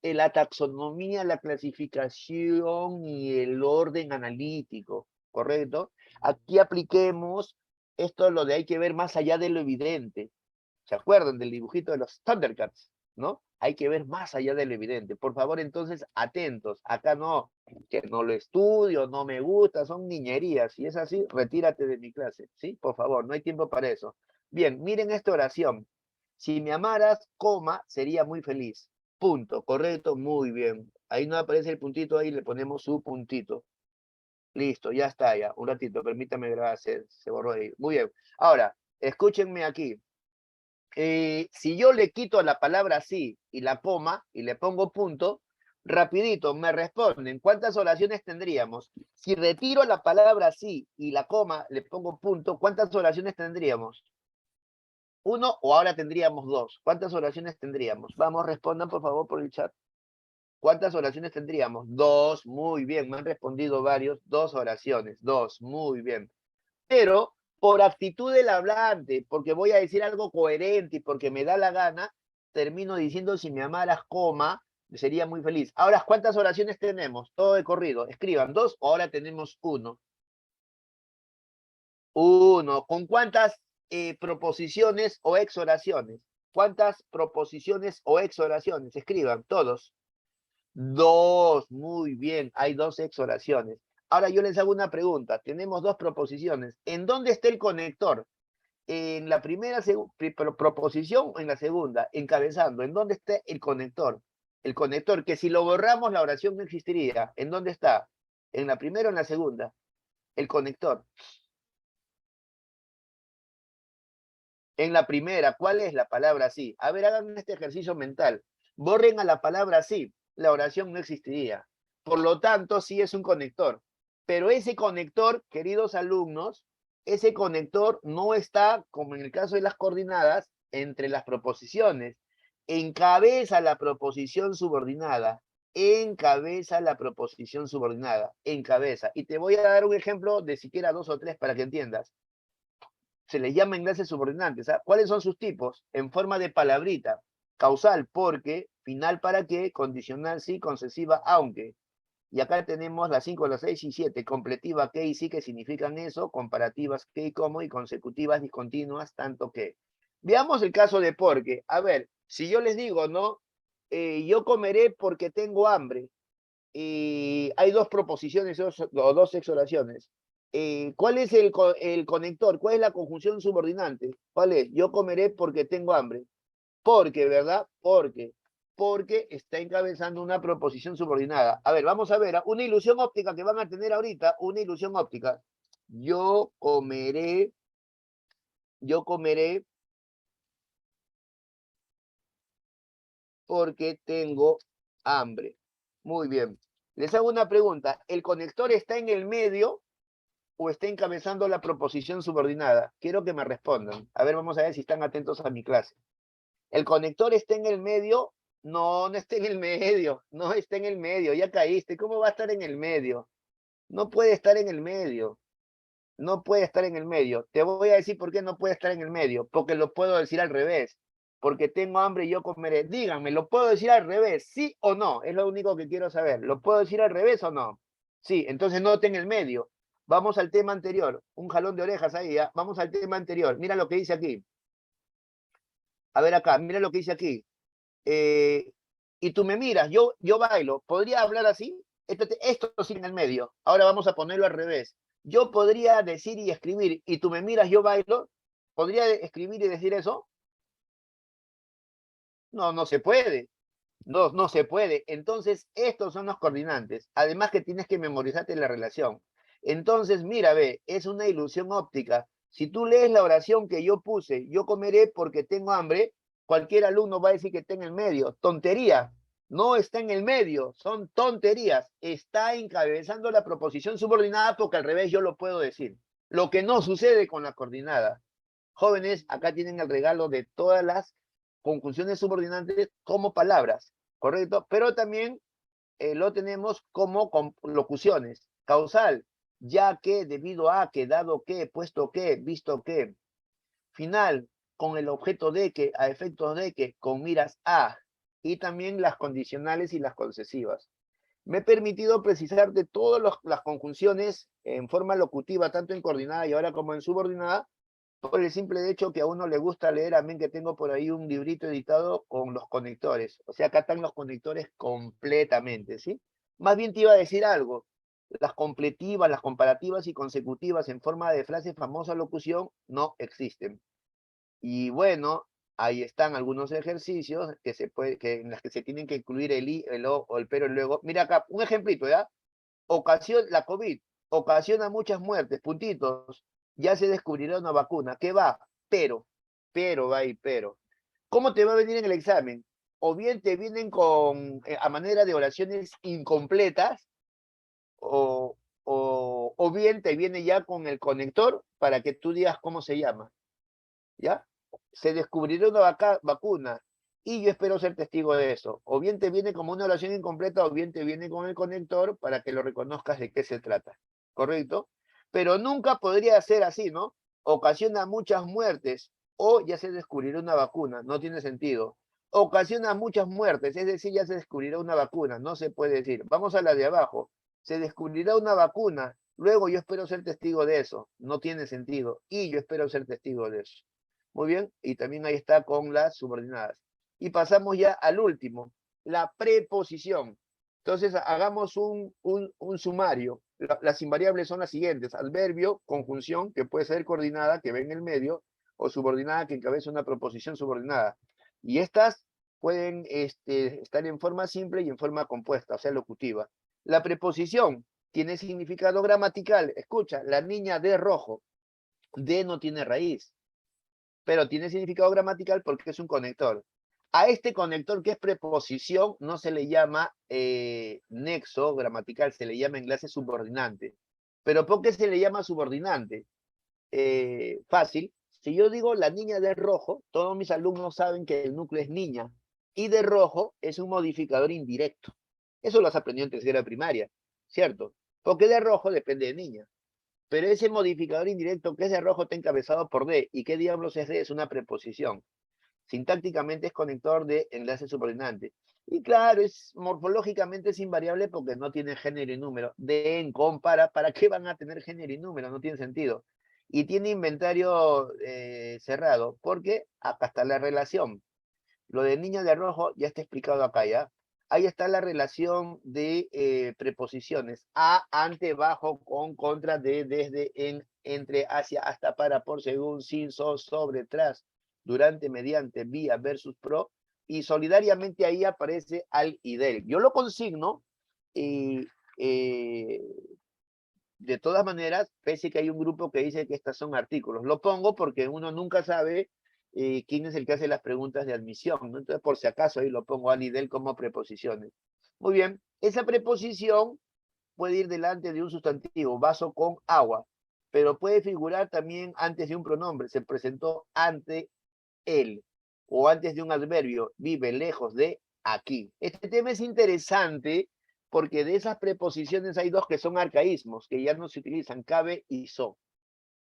la taxonomía, la clasificación y el orden analítico, ¿correcto? Aquí apliquemos esto, lo de hay que ver más allá de lo evidente. ¿Se acuerdan del dibujito de los Thundercats? ¿No? Hay que ver más allá de lo evidente. Por favor, entonces, atentos. Acá no, que no lo estudio, no me gusta, son niñerías. Si es así, retírate de mi clase, ¿sí? Por favor, no hay tiempo para eso. Bien, miren esta oración. Si me amaras, coma, sería muy feliz. Punto, correcto, muy bien. Ahí no aparece el puntito, ahí le ponemos su puntito. Listo, ya está, ya. Un ratito, permítame grabar, se borró ahí. Muy bien. Ahora, escúchenme aquí. Si yo le quito la palabra sí y la coma y le pongo punto, rapidito me responden, ¿cuántas oraciones tendríamos? Si retiro la palabra sí y la coma, le pongo punto, ¿cuántas oraciones tendríamos? ¿Uno o ahora tendríamos dos? ¿Cuántas oraciones tendríamos? Vamos, respondan por favor por el chat. ¿Cuántas oraciones tendríamos? Dos, muy bien, me han respondido varios, dos oraciones, dos, muy bien. Pero por actitud del hablante, porque voy a decir algo coherente y porque me da la gana, termino diciendo si me amaras, coma, sería muy feliz. Ahora, ¿cuántas oraciones tenemos? Todo de corrido. Escriban dos o ahora tenemos uno. Uno. ¿Con cuántas proposiciones o ex oraciones? ¿Cuántas proposiciones o ex oraciones? Escriban, todos. Dos, muy bien, hay dos ex oraciones. Ahora yo les hago una pregunta. Tenemos dos proposiciones. ¿En dónde está el conector? ¿En la primera proposición o en la segunda? Encabezando. ¿En dónde está el conector? El conector, que si lo borramos la oración no existiría. ¿En dónde está? ¿En la primera o en la segunda? El conector. En la primera, ¿cuál es la palabra sí? A ver, hagan este ejercicio mental. Borren a la palabra sí, la oración no existiría. Por lo tanto, sí es un conector. Pero ese conector, queridos alumnos, ese conector no está, como en el caso de las coordenadas, entre las proposiciones. Encabeza la proposición subordinada. Encabeza la proposición subordinada. Encabeza. Y te voy a dar un ejemplo de siquiera dos o tres para que entiendas. se les llama enlaces subordinantes. ¿Ah? ¿Cuáles son sus tipos? En forma de palabrita. Causal, porque, final para qué, condicional sí, concesiva, aunque. Y acá tenemos las 5, las 6 y 7, completiva que y sí que significan eso, comparativas que y cómo, y consecutivas discontinuas tanto que. Veamos el caso de porque. A ver, si yo les digo, ¿no? Yo comeré porque tengo hambre. Y hay dos proposiciones o dos exoraciones. ¿Cuál es el conector? ¿Cuál es la conjunción subordinante? ¿Cuál es? Yo comeré porque tengo hambre. Porque, ¿verdad? Porque está encabezando una proposición subordinada. A ver, vamos a ver, una ilusión óptica que van a tener ahorita, una ilusión óptica. Yo comeré porque tengo hambre. Muy bien. Les hago una pregunta. ¿El conector está en el medio o está encabezando la proposición subordinada? Quiero que me respondan. A ver, vamos a ver si están atentos a mi clase. ¿El conector está en el medio? No, no está en el medio. No está en el medio. Ya caíste. ¿Cómo va a estar en el medio? No puede estar en el medio. No puede estar en el medio. Te voy a decir por qué no puede estar en el medio. Porque lo puedo decir al revés. Porque tengo hambre y yo comeré. Díganme, ¿lo puedo decir al revés? ¿Sí o no? Es lo único que quiero saber. ¿Lo puedo decir al revés o no? Sí, entonces no está en el medio. Vamos al tema anterior. Un jalón de orejas ahí, ¿ya? Vamos al tema anterior. Mira lo que dice aquí. A ver acá, mira lo que dice aquí. Y tú me miras, yo bailo. ¿Podría hablar así? Esto sí en el medio. Ahora vamos a ponerlo al revés. Yo podría decir y escribir, y tú me miras, yo bailo. ¿Podría escribir y decir eso? No, no se puede. No, no se puede. Entonces, estos son los coordinantes. Además que tienes que memorizarte la relación. Entonces, mira, ve, es una ilusión óptica. Si tú lees la oración que yo puse, yo comeré porque tengo hambre, cualquier alumno va a decir que está en el medio. Tontería. No está en el medio, son tonterías. Está encabezando la proposición subordinada porque al revés yo lo puedo decir. Lo que no sucede con la coordinada. Jóvenes, acá tienen el regalo de todas las conjunciones subordinantes como palabras, ¿correcto? Pero también lo tenemos como locuciones. Causal, ya que, debido a que, dado que, puesto que, visto que. Final, con el objeto de que, a efectos de que, con miras a. Y también las condicionales y las concesivas. Me he permitido precisar de todas las conjunciones en forma locutiva, tanto en coordinada y ahora como en subordinada, por el simple hecho que a uno le gusta leer, a mí que tengo por ahí un librito editado con los conectores. O sea, acá están los conectores completamente, ¿sí? Más bien te iba a decir algo. Las completivas, las comparativas y consecutivas en forma de frase, famosa locución, no existen. Y bueno, ahí están algunos ejercicios en las que se tienen que incluir el i, el o el pero, el luego. Mira acá, un ejemplito, ¿ya? La COVID ocasiona muchas muertes, puntitos. Ya se descubrirá una vacuna. ¿Qué va? Pero va y pero. ¿Cómo te va a venir en el examen? O bien te vienen a manera de oraciones incompletas, o bien te viene ya con el conector para que tú digas cómo se llama. ¿Ya? Se descubrirá una vacuna y yo espero ser testigo de eso. O bien te viene como una oración incompleta o bien te viene con el conector para que lo reconozcas de qué se trata. ¿Correcto? Pero nunca podría ser así, ¿no? Ocasiona muchas muertes o ya se descubrirá una vacuna. No tiene sentido. Ocasiona muchas muertes, es decir, ya se descubrirá una vacuna. No se puede decir. Vamos a la de abajo. Se descubrirá una vacuna. Luego yo espero ser testigo de eso. No tiene sentido. Y yo espero ser testigo de eso. Muy bien, y también ahí está con las subordinadas. Y pasamos ya al último, la preposición. Entonces, hagamos un sumario. Las invariables son las siguientes: adverbio, conjunción, que puede ser coordinada, que ve en el medio, o subordinada, que encabeza una proposición subordinada. Y estas pueden estar en forma simple y en forma compuesta, o sea, locutiva. La preposición tiene significado gramatical. Escucha, la niña de rojo. De no tiene raíz, pero tiene significado gramatical porque es un conector. A este conector que es preposición no se le llama nexo gramatical, se le llama enlace subordinante. ¿Pero por qué se le llama subordinante? Fácil. Si yo digo la niña de rojo, todos mis alumnos saben que el núcleo es niña. Y de rojo es un modificador indirecto. Eso lo has aprendido en tercera primaria, ¿cierto? Porque de rojo depende de niña. Pero ese modificador indirecto que es de rojo está encabezado por D. ¿Y qué diablos es D? Es una preposición. Sintácticamente es conector de enlace subordinante. Y claro, morfológicamente es invariable porque no tiene género y número. De en compara, ¿para qué van a tener género y número? No tiene sentido. Y tiene inventario cerrado, porque acá está la relación. Lo de niño de rojo ya está explicado acá, ¿ya? Ahí está la relación de preposiciones. A, ante, bajo, con, contra, de, desde, en, entre, hacia, hasta, para, por, según, sin, sobre, tras, durante, mediante, vía, versus, pro. Y solidariamente ahí aparece al y del. Yo lo consigno y de todas maneras, pese que hay un grupo que dice que estas son artículos. Lo pongo porque uno nunca sabe quién es el que hace las preguntas de admisión, ¿no? Entonces, por si acaso, ahí lo pongo al y del como preposiciones. Muy bien, esa preposición puede ir delante de un sustantivo, vaso con agua, pero puede figurar también antes de un pronombre, se presentó ante él, o antes de un adverbio, vive lejos de aquí. Este tema es interesante porque de esas preposiciones hay dos que son arcaísmos, que ya no se utilizan, cabe y so.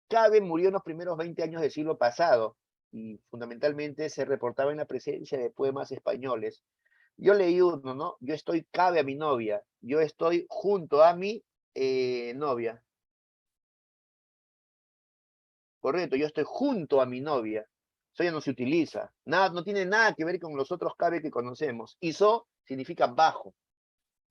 Cabe murió en los primeros 20 años del siglo pasado y fundamentalmente se reportaba en la presencia de poemas españoles. Yo leí uno, ¿no? Yo estoy cabe a mi novia, yo estoy junto a mi novia. Correcto, yo estoy junto a mi novia. Eso ya no se utiliza. Nada, no tiene nada que ver con los otros cabe que conocemos. Y so significa bajo.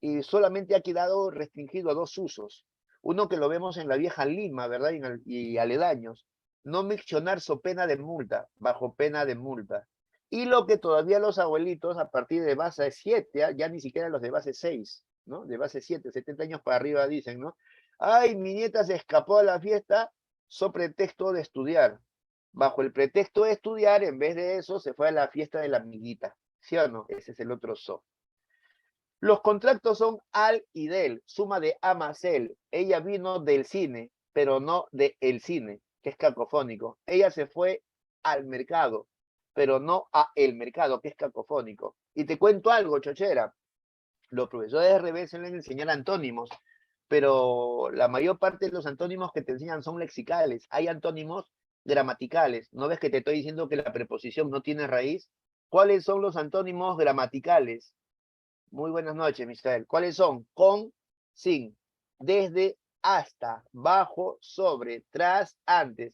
Y solamente ha quedado restringido a dos usos. Uno que lo vemos en la vieja Lima, ¿verdad? Y aledaños. No mencionar so pena de multa, bajo pena de multa. Y lo que todavía los abuelitos, a partir de base 7, ya ni siquiera los de base 6, ¿no? De base 7, 70 años para arriba dicen, ¿no? Ay, mi nieta se escapó a la fiesta so pretexto de estudiar. Bajo el pretexto de estudiar, en vez de eso, se fue a la fiesta de la amiguita. ¿Sí o no? Ese es el otro so. Los contratos son al y del, suma de a más él. Ella vino del cine, pero no del cine, que es cacofónico. Ella se fue al mercado, pero no a el mercado, que es cacofónico. Y te cuento algo, chochera. Los profesores de RB suelen enseñar antónimos, pero la mayor parte de los antónimos que te enseñan son lexicales. Hay antónimos gramaticales. ¿No ves que te estoy diciendo que la preposición no tiene raíz? ¿Cuáles son los antónimos gramaticales? Muy buenas noches, Misael. ¿Cuáles son? Con, sin, desde, hasta, bajo, sobre, tras, antes.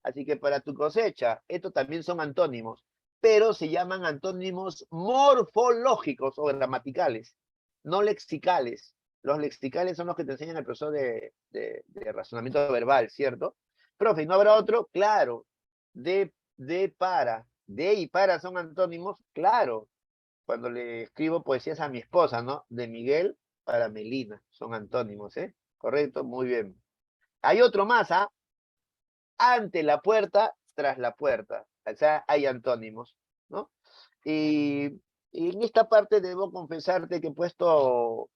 Así que para tu cosecha, estos también son antónimos, pero se llaman antónimos morfológicos o gramaticales, no lexicales. Los lexicales son los que te enseñan el profesor de razonamiento verbal, ¿cierto? Profe, ¿no habrá otro? Claro. De para. De y para son antónimos, claro. Cuando le escribo poesías a mi esposa, ¿no? De Miguel para Melina, son antónimos, ¿eh? Correcto, muy bien. Hay otro más, ¿ah? Ante la puerta, tras la puerta. O sea, hay antónimos, ¿no? Y en esta parte debo confesarte que he puesto,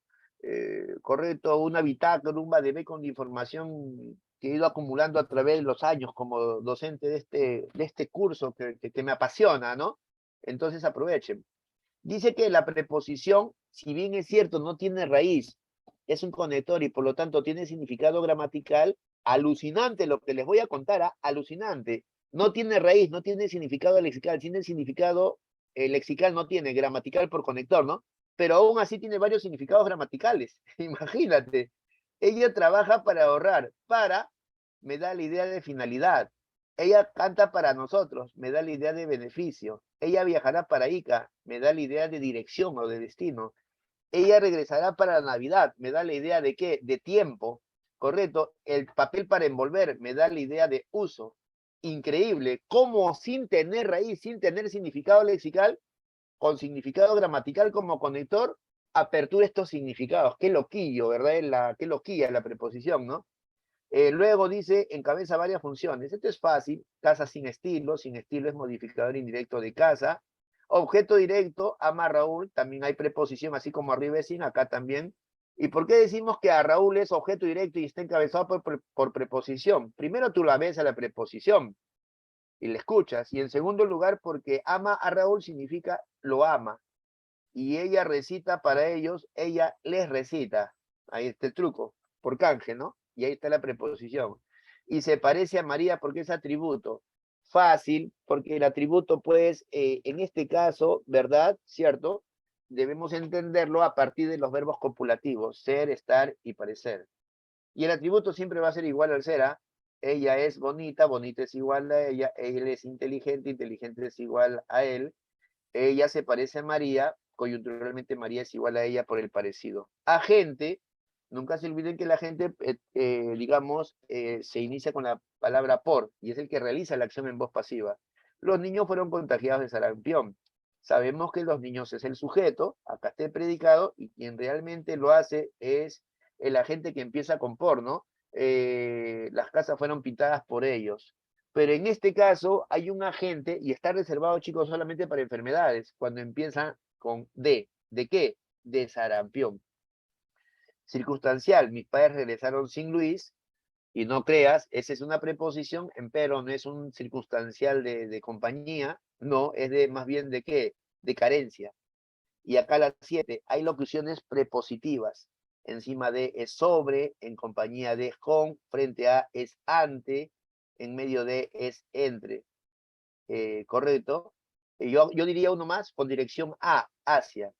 correcto, una bitácora, un vademecum con información que he ido acumulando a través de los años como docente de este curso que me apasiona, ¿no? Entonces aprovechen. Dice que la preposición, si bien es cierto, no tiene raíz, es un conector y por lo tanto tiene significado gramatical, alucinante lo que les voy a contar, alucinante. No tiene raíz, no tiene significado lexical, tiene significado lexical, no tiene, gramatical por conector, ¿no? Pero aún así tiene varios significados gramaticales. Imagínate, ella trabaja para ahorrar, para, me da la idea de finalidad. Ella canta para nosotros, me da la idea de beneficio. Ella viajará para Ica, me da la idea de dirección o de destino. Ella regresará para la Navidad, me da la idea de qué, de tiempo, correcto. El papel para envolver, me da la idea de uso. Increíble, cómo sin tener raíz, sin tener significado lexical, con significado gramatical como conector, apertura estos significados. Qué loquillo, ¿verdad? Qué loquilla la preposición, ¿no? Luego dice, encabeza varias funciones. Esto es fácil. Casa sin estilo es modificador indirecto de casa. Objeto directo, ama a Raúl. También hay preposición, así como arriba es sin, acá también. ¿Y por qué decimos que a Raúl es objeto directo y está encabezado por preposición? Primero tú la ves a la preposición y la escuchas. Y en segundo lugar, porque ama a Raúl significa lo ama. Y ella recita para ellos, ella les recita. Ahí está el truco, por canje, ¿no? y ahí está la preposición. Y se parece a María porque es atributo. Fácil, porque el atributo, pues, en este caso, ¿verdad? ¿Cierto? Debemos entenderlo a partir de los verbos copulativos, ser, estar y parecer. Y el atributo siempre va a ser igual al ser, ¿ah? Ella es bonita, bonita es igual a ella, él es inteligente, inteligente es igual a él, ella se parece a María, coyunturalmente María es igual a ella por el parecido. Agente, nunca se olviden que la gente, digamos, se inicia con la palabra por, y es el que realiza la acción en voz pasiva. Los niños fueron contagiados de sarampión. Sabemos que los niños es el sujeto, acá está el predicado, y quien realmente lo hace es el agente que empieza con por, ¿no? Las casas fueron pintadas por ellos. Pero en este caso hay un agente y está reservado, chicos, solamente para enfermedades, cuando empiezan con D. ¿De qué? De sarampión. Circunstancial, mis padres regresaron sin Luis, y no creas, esa es una preposición, empero no es un circunstancial de compañía, no, es de más bien de qué, de carencia. Y acá las 7, hay locuciones prepositivas. Encima de es sobre, en compañía de es con, frente a es ante, en medio de es entre. Correcto. Yo diría uno más, con dirección a, hacia.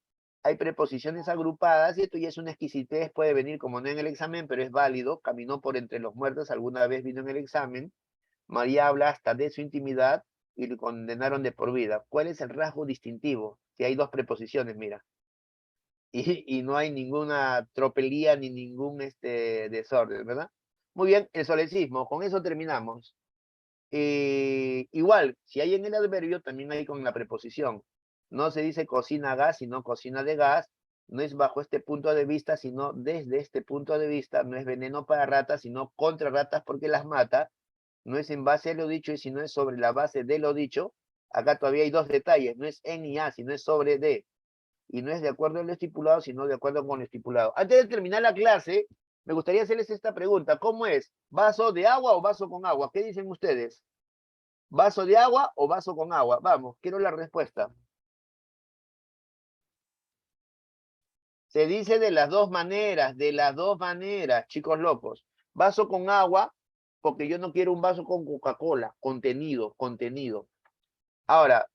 Hay preposiciones agrupadas y esto ya es una exquisitez, puede venir como no en el examen, pero es válido. Caminó por entre los muertos, alguna vez vino en el examen. María habla hasta de su intimidad y lo condenaron de por vida. ¿Cuál es el rasgo distintivo? Que hay dos preposiciones, mira. Y no hay ninguna tropelía ni ningún desorden, ¿verdad? Muy bien, el solecismo, con eso terminamos. Igual, si hay en el adverbio, también hay con la preposición. No se dice cocina a gas, sino cocina de gas. No es bajo este punto de vista, sino desde este punto de vista. No es veneno para ratas, sino contra ratas porque las mata. No es en base a lo dicho, sino es sobre la base de lo dicho. Acá todavía hay dos detalles. No es en y a, sino es sobre de. Y no es de acuerdo a lo estipulado, sino de acuerdo con lo estipulado. Antes de terminar la clase, me gustaría hacerles esta pregunta. ¿Cómo es? ¿Vaso de agua o vaso con agua? ¿Qué dicen ustedes? ¿Vaso de agua o vaso con agua? Vamos, quiero la respuesta. Se dice de las dos maneras, chicos locos. Vaso con agua, porque yo no quiero un vaso con Coca-Cola, contenido, contenido. Ahora,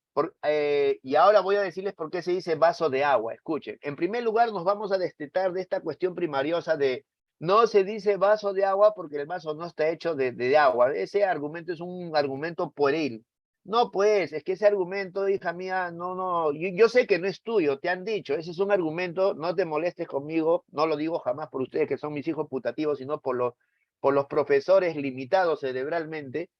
y ahora voy a decirles por qué se dice vaso de agua. Escuchen, en primer lugar nos vamos a destetar de esta cuestión primariosa de no se dice vaso de agua porque el vaso no está hecho de agua. Ese argumento es un argumento pueril. No, pues, es que ese argumento, hija mía, no, yo sé que no es tuyo, te han dicho, ese es un argumento, no te molestes conmigo, no lo digo jamás por ustedes que son mis hijos putativos, sino por los profesores limitados cerebralmente.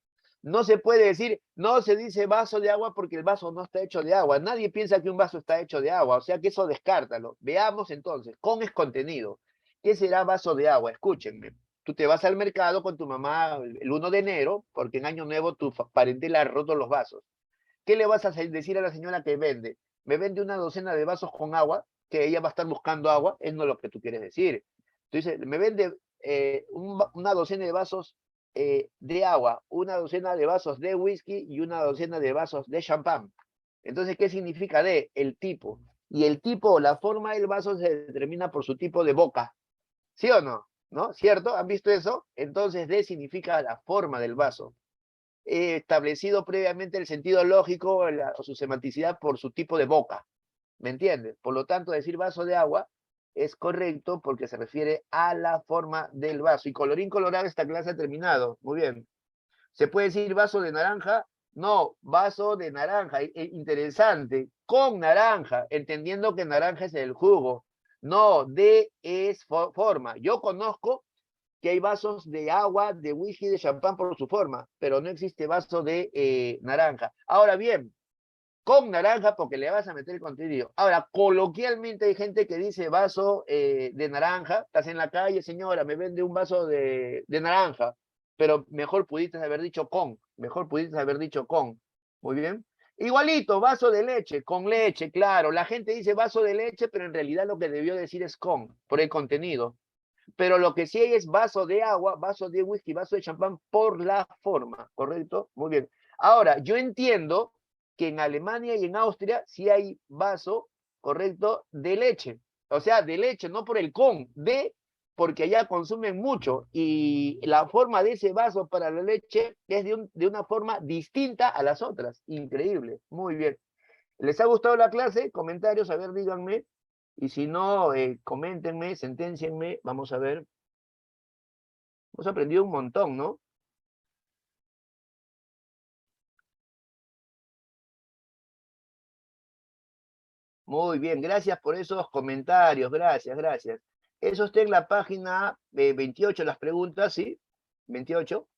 No se puede decir, no se dice vaso de agua porque el vaso no está hecho de agua. Nadie piensa que un vaso está hecho de agua, o sea que eso descártalo. Veamos entonces, con es contenido. ¿Qué será vaso de agua? Escúchenme. Tú te vas al mercado con tu mamá el 1 de enero, porque en Año Nuevo tu parentela ha roto los vasos. ¿Qué le vas a decir a la señora que vende? Me vende una docena de vasos con agua, que ella va a estar buscando agua, es no lo que tú quieres decir. Tú dices, me vende una docena de vasos de agua, una docena de vasos de whisky y una docena de vasos de champán. Entonces, ¿qué significa de? El tipo. Y el tipo, la forma del vaso se determina por su tipo de boca. ¿Sí o no? ¿No? ¿Cierto? ¿Han visto eso? Entonces, de significa la forma del vaso. Establecido previamente el sentido lógico o su semanticidad por su tipo de boca. ¿Me entiendes? Por lo tanto, decir vaso de agua es correcto porque se refiere a la forma del vaso. Y colorín colorado, esta clase ha terminado. Muy bien. ¿Se puede decir vaso de naranja? No, vaso de naranja. Interesante. Con naranja, entendiendo que naranja es el jugo. No, de es forma. Yo conozco que hay vasos de agua, de whisky, de champán por su forma, pero no existe vaso de naranja. Ahora bien, con naranja porque le vas a meter el contenido. Ahora, coloquialmente hay gente que dice vaso de naranja, estás en la calle, señora, me vende un vaso de naranja, pero mejor pudiste haber dicho con, mejor pudiste haber dicho con. Muy bien. Igualito, vaso de leche, con leche, claro. La gente dice vaso de leche, pero en realidad lo que debió decir es con, por el contenido. Pero lo que sí hay es vaso de agua, vaso de whisky, vaso de champán por la forma, ¿correcto? Muy bien. Ahora, yo entiendo que en Alemania y en Austria sí hay vaso, ¿correcto? De leche. O sea, de leche, no por el con, de porque allá consumen mucho y la forma de ese vaso para la leche es de una forma distinta a las otras. Increíble. Muy bien. ¿Les ha gustado la clase? Comentarios, a ver, díganme. Y si no, coméntenme, senténcienme. Vamos a ver. Hemos aprendido un montón, ¿no? Muy bien, gracias por esos comentarios, gracias, gracias. Eso está en la página 28, las preguntas, ¿sí? 28.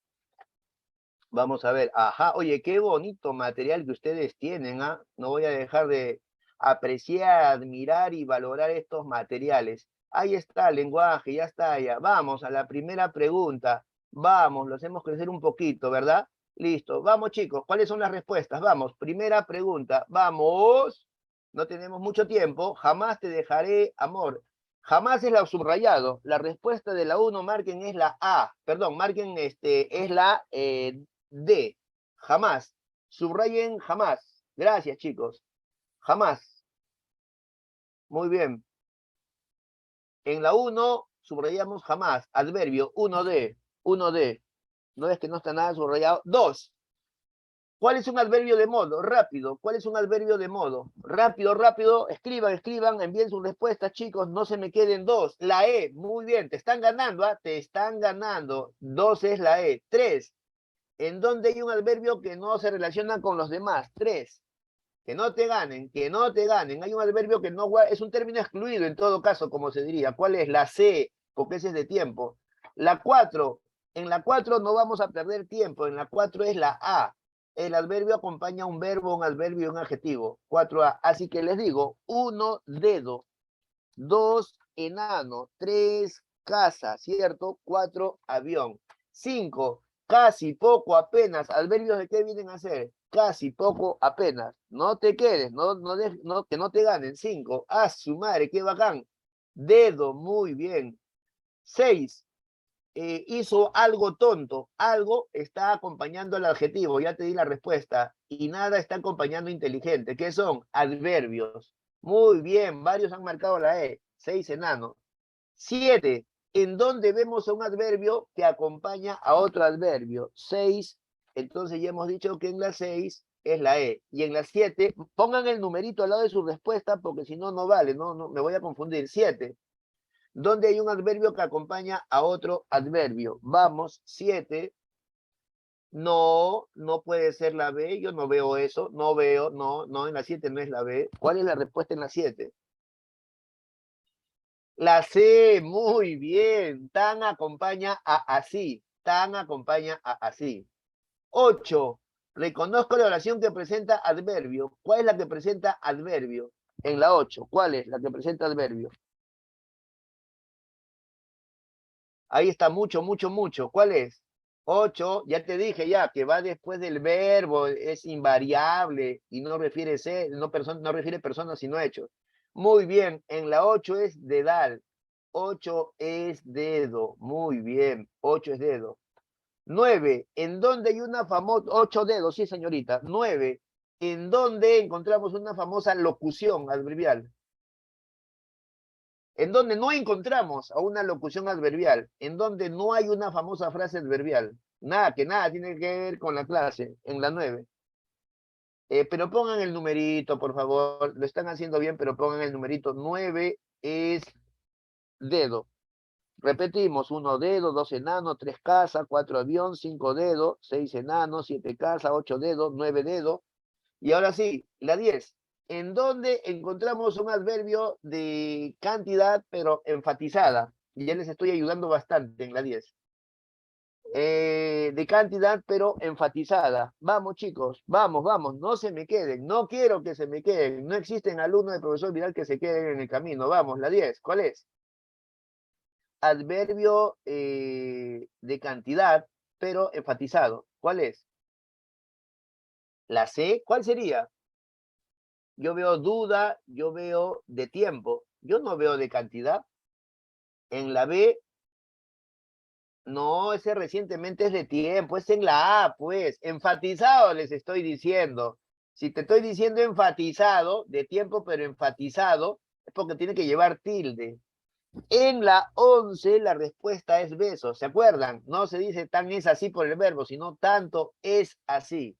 Vamos a ver, ajá, oye, qué bonito material que ustedes tienen, ¿ah? No voy a dejar de apreciar, admirar y valorar estos materiales. Ahí está el lenguaje, ya está, ya. Vamos a la primera pregunta. Vamos, lo hacemos crecer un poquito, ¿verdad? Listo, vamos chicos, ¿cuáles son las respuestas? Vamos, primera pregunta, vamos. No tenemos mucho tiempo, jamás te dejaré, amor. Jamás es la subrayado. La respuesta de la 1, marquen, es la A. Perdón, marquen, es la D. Jamás. Subrayen jamás. Gracias, chicos. Jamás. Muy bien. En la 1 subrayamos jamás. Adverbio, 1D. 1D. No es que no está nada subrayado. 2. ¿Cuál es un adverbio de modo? Rápido. ¿Cuál es un adverbio de modo? Rápido, rápido. Escriban, escriban. Envíen sus respuestas, chicos. No se me queden 2. La E. Muy bien. Te están ganando, ¿ah? Te están ganando. 2 es la E. 3. ¿En donde hay un adverbio que no se relaciona con los demás? 3. Que no te ganen, que no te ganen. Hay un adverbio que no es un término excluido en todo caso, como se diría. ¿Cuál es? La C, porque ese es de tiempo. La 4. En la 4 no vamos a perder tiempo. En la 4 es la A. El adverbio acompaña un verbo, un adverbio y un adjetivo. 4A. Así que les digo, 1, dedo. 2, enano. 3, casa, ¿cierto? 4, avión. 5, casi, poco, apenas. ¿Adverbios de qué vienen a ser? Casi, poco, apenas. No te quedes, que no te ganen. 5, a su madre, qué bacán. Dedo, muy bien. 6, hizo algo tonto. Algo está acompañando al adjetivo, ya te di la respuesta. Y nada está acompañando inteligente. ¿Qué son? Adverbios. Muy bien, varios han marcado la E. 6, enano. 7, en donde vemos a un adverbio que acompaña a otro adverbio. 6, entonces ya hemos dicho que en la 6 es la E. Y en la 7, pongan el numerito al lado de su respuesta porque si no, no vale, no, me voy a confundir. 7, donde hay un adverbio que acompaña a otro adverbio. Vamos, 7. No, no puede ser la B, yo no veo eso, no veo, no, en la 7 no es la B. ¿Cuál es la respuesta en la 7? La C, muy bien. Tan acompaña a así. Tan acompaña a así. 8. Reconozco la oración que presenta adverbio. ¿Cuál es la que presenta adverbio? En la 8. ¿Cuál es la que presenta adverbio? Ahí está mucho, mucho, mucho. ¿Cuál es? 8. Ya te dije ya que va después del verbo. Es invariable y no refiere no refiere personas sino hechos. Muy bien. En la 8 es dedal. 8 es dedo. Muy bien. 8 es dedo. 9. ¿En dónde hay una famosa... 8 dedos, sí, señorita. 9. ¿En dónde encontramos una famosa locución adverbial? En donde no encontramos a una locución adverbial. En donde no hay una famosa frase adverbial. Nada, que nada tiene que ver con la clase. En la 9. Pero pongan el numerito, por favor. Lo están haciendo bien, pero pongan el numerito. 9 es dedo. Repetimos, 1 dedo, 2 enano, 3 casa, 4 avión, 5 dedo, 6 enano, 7 casa, 8 dedo, 9 dedo. Y ahora sí, la 10. ¿En dónde encontramos un adverbio de cantidad, pero enfatizada? Y ya les estoy ayudando bastante en la 10. De cantidad, pero enfatizada. Vamos, chicos, vamos, vamos, no se me queden. No quiero que se me queden. No existen alumnos del profesor Vidal que se queden en el camino. Vamos, la 10. ¿Cuál es? Adverbio de cantidad, pero enfatizado. ¿Cuál es? La C, ¿cuál sería? Yo veo duda, yo veo de tiempo, yo no veo de cantidad. En la B, no, ese recientemente es de tiempo, es en la A, pues, enfatizado les estoy diciendo. Si te estoy diciendo enfatizado, de tiempo, pero enfatizado, es porque tiene que llevar tilde. En la 11 la respuesta es beso, ¿se acuerdan? No se dice tan es así por el verbo, sino tanto es así.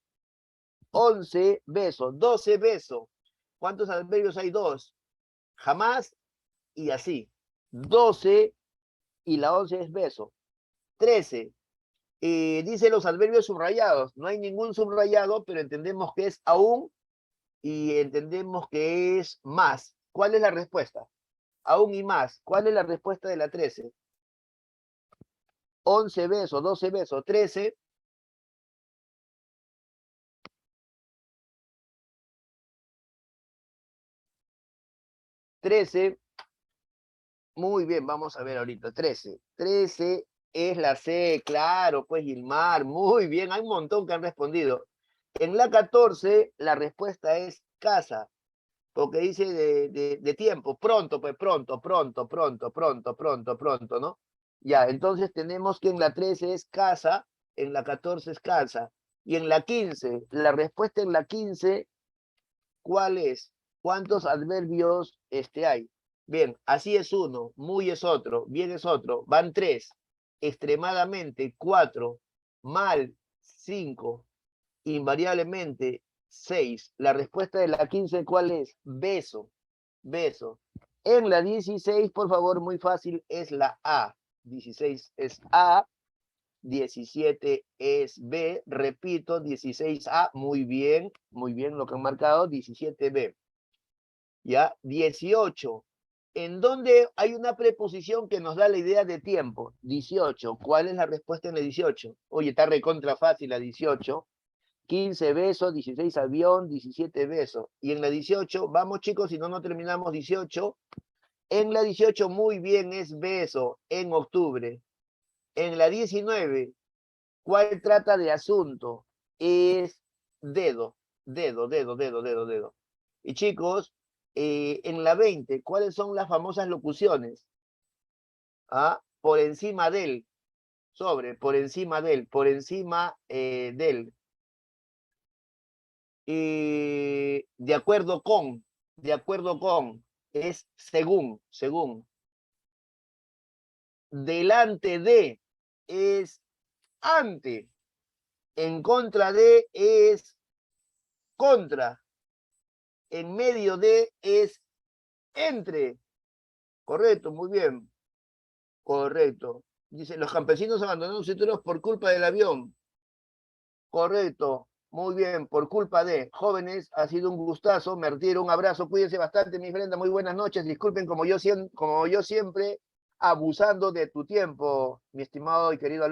11 beso, 12 beso. ¿Cuántos adverbios hay? 2. Jamás y así. 12 y la 11 es beso. 13. Dice los adverbios subrayados. No hay ningún subrayado, pero entendemos que es aún y entendemos que es más. ¿Cuál es la respuesta? Aún y más. ¿Cuál es la respuesta de la 13? 11 besos, 12 besos, 13. 13. Muy bien, vamos a ver ahorita. 13. 13 es la C, claro, pues Gilmar. Muy bien, hay un montón que han respondido. En la 14, la respuesta es casa, porque dice de tiempo, pronto, pues pronto, pronto, pronto, pronto, pronto, pronto, ¿no? Ya, entonces tenemos que en la 13 es casa, en la 14 es casa. Y en la 15, la respuesta en la 15, ¿cuál es? ¿Cuántos adverbios hay? Bien, así es uno, muy es otro, bien es otro, van 3, extremadamente 4, mal 5, invariablemente 6. La respuesta de la 15, ¿cuál es? Beso, beso. En la 16, por favor, muy fácil, es la A. 16 es A, 17 es B, repito, 16A, muy bien lo que han marcado, 17B. ¿Ya? 18. ¿En dónde hay una preposición que nos da la idea de tiempo? 18. ¿Cuál es la respuesta en la 18? Oye, está recontra fácil la 18. 15 besos, 16 avión, 17 besos. Y en la 18, vamos chicos, si no, no terminamos 18. En la 18, muy bien, es beso, en octubre. En la 19, ¿cuál trata de asunto? Es dedo, dedo, dedo, dedo, dedo, dedo. Y chicos, en la 20, ¿cuáles son las famosas locuciones? ¿Ah? Por encima del, sobre, por encima del, por encima del. De acuerdo con, es según, según. Delante de es ante, en contra de es contra, en medio de es entre. Correcto, muy bien, correcto. Dice, los campesinos abandonaron sus títulos por culpa del avión. Correcto, muy bien, por culpa de jóvenes, ha sido un gustazo, me retiro, un abrazo, cuídense bastante, mi Brenda, muy buenas noches, disculpen como yo siempre, abusando de tu tiempo, mi estimado y querido alumno.